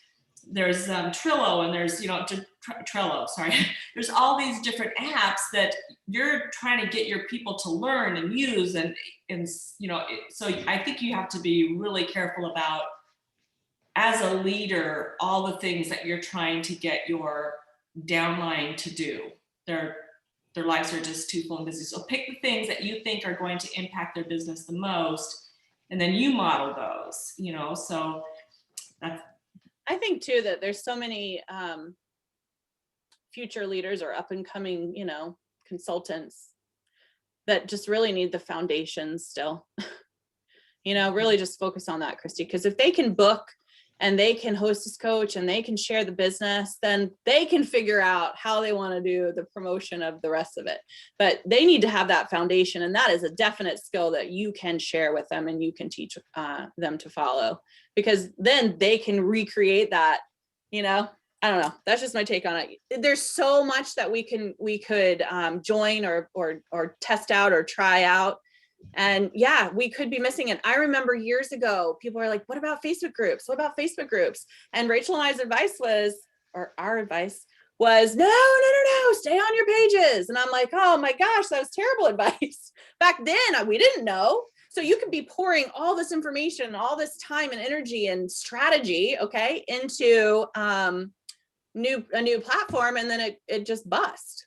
Trello, and there's Trello, sorry. There's all these different apps that you're trying to get your people to learn and use, and so I think you have to be really careful about, as a leader, all the things that you're trying to get your downline to do. Their lives are just too full and busy. So pick the things that you think are going to impact their business the most, and then you model those, so that's. I think too that there's so many future leaders or up and coming, consultants that just really need the foundations still. Really just focus on that, Christy, because if they can book and they can hostess coach and they can share the business, then they can figure out how they want to do the promotion of the rest of it. But they need to have that foundation, and that is a definite skill that you can share with them and you can teach them to follow, because then they can recreate that. I don't know. That's just my take on it. There's so much that we could join or test out or try out. And yeah, we could be missing it. I remember years ago, people were like, what about Facebook groups? What about Facebook groups? And Rachel and I's advice was, or our advice was, no, stay on your pages. And I'm like, oh my gosh, that was terrible advice. Back then, we didn't know. So you could be pouring all this information, all this time and energy and strategy, okay, into a new platform, and then it just bust.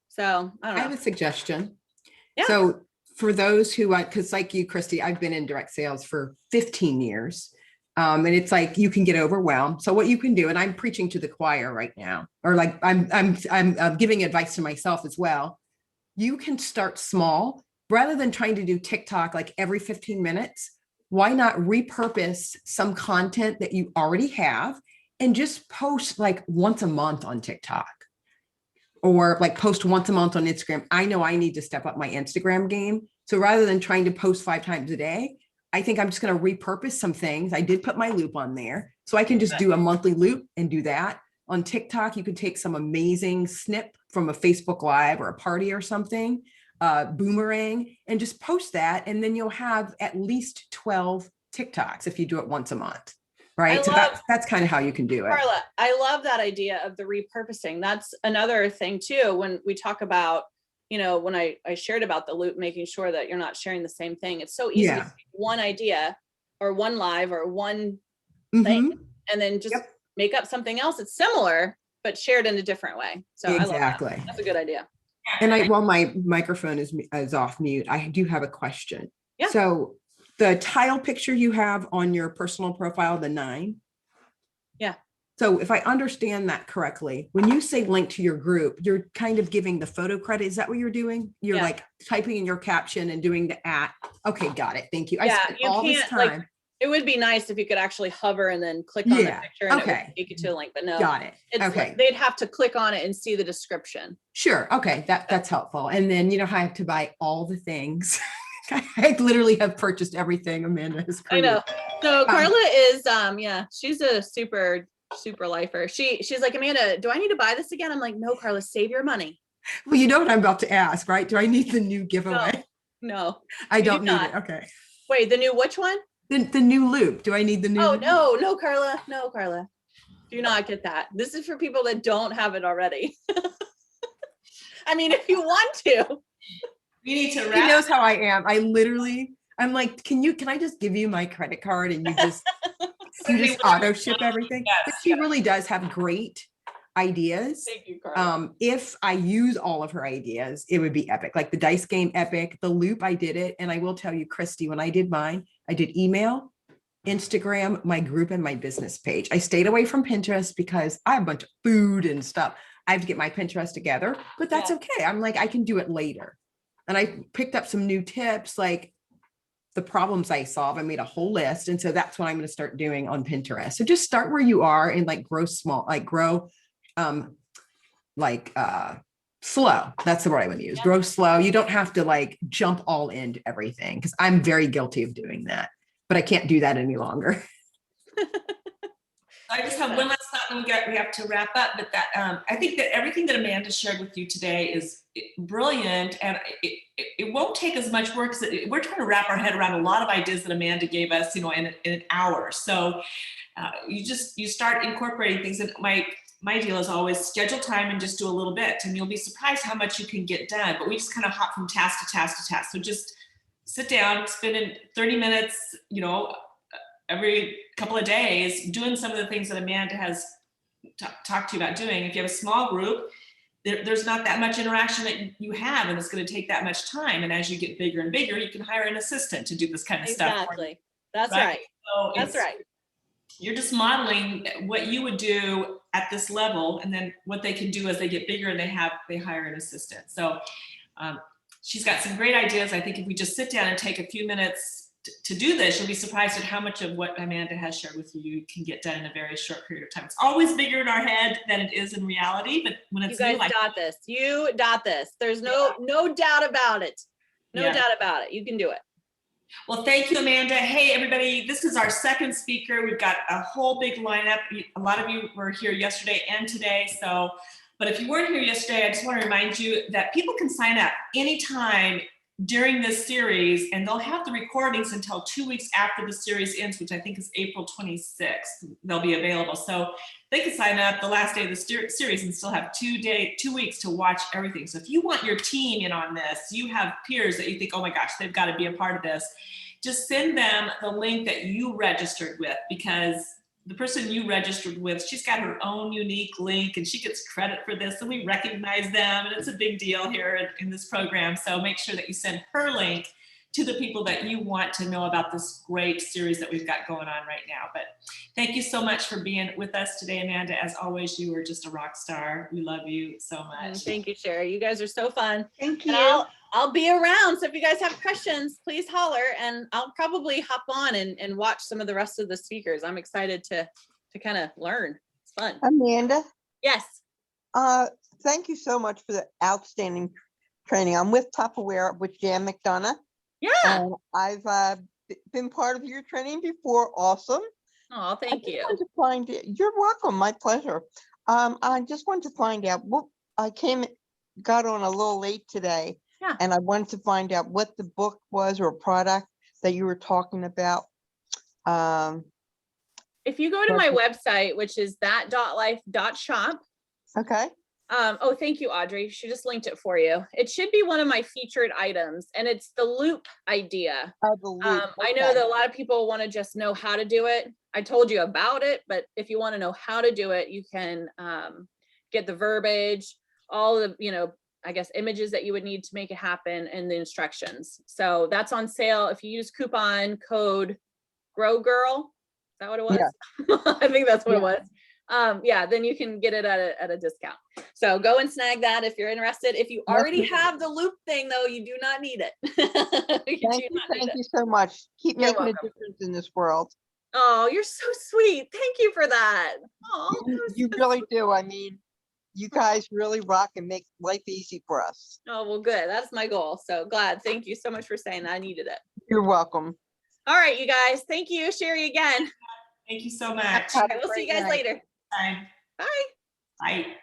So I don't know. I have a suggestion. Yeah. So for those who, because like you, Christy, I've been in direct sales for 15 years. And it's like, you can get overwhelmed. So what you can do, and I'm preaching to the choir right now, or like I'm giving advice to myself as well. You can start small rather than trying to do TikTok like every 15 minutes. Why not repurpose some content that you already have and just post like once a month on TikTok? Or like post once a month on Instagram. I know I need to step up my Instagram game. So rather than trying to post 5 times a day, I think I'm just going to repurpose some things. I did put my loop on there, so I can just do a monthly loop and do that. On TikTok, you could take some amazing snip from a Facebook Live or a party or something, boomerang, and just post that. And then you'll have at least 12 TikToks if you do it once a month, right? So that's kind of how you can do it. Carla, I love that idea of the repurposing. That's another thing too, when we talk about, you know, when I shared about the loop, making sure that you're not sharing the same thing. It's so easy to take one idea or one live or one thing, and then just make up something else that's similar, but shared in a different way. So exactly. I love that. That's a good idea. And while my microphone is off mute, I do have a question. Yeah. So the tile picture you have on your personal profile, the 9. Yeah. So if I understand that correctly, when you say link to your group, you're kind of giving the photo credit. Is that what you're doing? You're like typing in your caption and doing the @. Okay, got it. Thank you. I spent all this time. Like, it would be nice if you could actually hover and then click on the picture and it would take you to a link, but no. Got it. Like, they'd have to click on it and see the description. Sure. Okay. That's helpful. And then, you know, I have to buy all the things. I literally have purchased everything Amanda has created. I know. So Carla is, she's a super lifer. She's like, Amanda, do I need to buy this again? I'm like, no, Carla, save your money. Well, you know what I'm about to ask, right? Do I need the new giveaway? No, I don't need it. Okay. Wait, the new which one? The new loop. Do I need the new? Oh, no, Carla. No, Carla. Do not get that. This is for people that don't have it already. I mean, if you want to. You need to He knows how I am. I'm like, can I just give you my credit card and you just auto ship everything? Yes, but she really does have great ideas. Thank you, Carla. If I use all of her ideas, it would be epic. Like the dice game, epic. The loop, I did it. And I will tell you, Christy, when I did mine, I did email, Instagram, my group, and my business page. I stayed away from Pinterest because I have a bunch of food and stuff. I have to get my Pinterest together, but that's okay. I'm like, I can do it later. And I picked up some new tips, like the problems I solve. I made a whole list. And so that's what I'm going to start doing on Pinterest. So just start where you are and like grow small, like grow, slow. That's the word I would use. Grow slow. You don't have to like jump all into everything, because I'm very guilty of doing that, but I can't do that any longer. I just have one last thought, and we have to wrap up. But that I think that everything that Amanda shared with you today is brilliant, and it won't take as much work. We're trying to wrap our head around a lot of ideas that Amanda gave us, in an hour. So you start incorporating things. And my deal is always schedule time and just do a little bit, and you'll be surprised how much you can get done. But we just kind of hop from task to task to task. So just sit down, spend 30 minutes, every couple of days doing some of the things that Amanda has talked to you about doing. If you have a small group, there's not that much interaction that you have, and it's going to take that much time. And as you get bigger and bigger, you can hire an assistant to do this kind of stuff. Exactly. That's right. So that's right. You're just modeling what you would do at this level, and then what they can do as they get bigger and they hire an assistant. So she's got some great ideas. I think if we just sit down and take a few minutes to do this, you'll be surprised at how much of what Amanda has shared with you can get done in a very short period of time. It's always bigger in our head than it is in reality, but when it's you guys got this. You got this. There's no doubt about it. No doubt about it. You can do it. Well, thank you, Amanda. Hey, everybody, this is our second speaker. We've got a whole big lineup. A lot of you were here yesterday and today. But if you weren't here yesterday, I just want to remind you that people can sign up anytime during this series, and they'll have the recordings until 2 weeks after the series ends, which I think is April 26th. They'll be available. So they can sign up the last day of the series and still have 2 weeks to watch everything. So if you want your team in on this, you have peers that you think, oh my gosh, they've got to be a part of this, just send them the link that you registered with, because the person you registered with, she's got her own unique link and she gets credit for this, and we recognize them, and it's a big deal here in this program. So make sure that you send her link to the people that you want to know about this great series that we've got going on right now. But thank you so much for being with us today, Amanda. As always, you are just a rock star. We love you so much. Thank you, Sherry. You guys are so fun. Thank you. And I'll be around. So if you guys have questions, please holler, and I'll probably hop on and watch some of the rest of the speakers. I'm excited to kind of learn. It's fun. Amanda, Yes. thank you so much for the outstanding training. I'm with Tupperware with Jan McDonough. Yeah. And I've been part of your training before. Awesome. Oh, thank you. You're welcome. My pleasure. I just wanted to find out what got on a little late today. Yeah. And I wanted to find out what the book was or product that you were talking about. If you go to my website, which is that.life.shop. Okay. Oh, thank you, Audrey. She just linked it for you. It should be one of my featured items, and it's the loop idea. Oh, the loop. I know that a lot of people want to just know how to do it. I told you about it, but if you want to know how to do it, you can get the verbiage, all the, I guess, images that you would need to make it happen, and the instructions. So that's on sale. If you use coupon code GROWGIRL, is that what it was? Yeah. I think that's what it was. Yeah, then you can get it at a discount. So go and snag that if you're interested. If you already have the loop thing, though, you do not need it. Thank you so much. Keep You're making welcome. a difference in this world. Oh, you're so sweet. Thank you for that. Oh, You really do. I mean, you guys really rock and make life easy for us. Oh, well, good. That's my goal. So glad. Thank you so much for saying that. I needed it. You're welcome. All right, you guys. Thank you, Sherry, again. Thank you so much. All right, we'll see you guys later. Bye. Bye. Bye.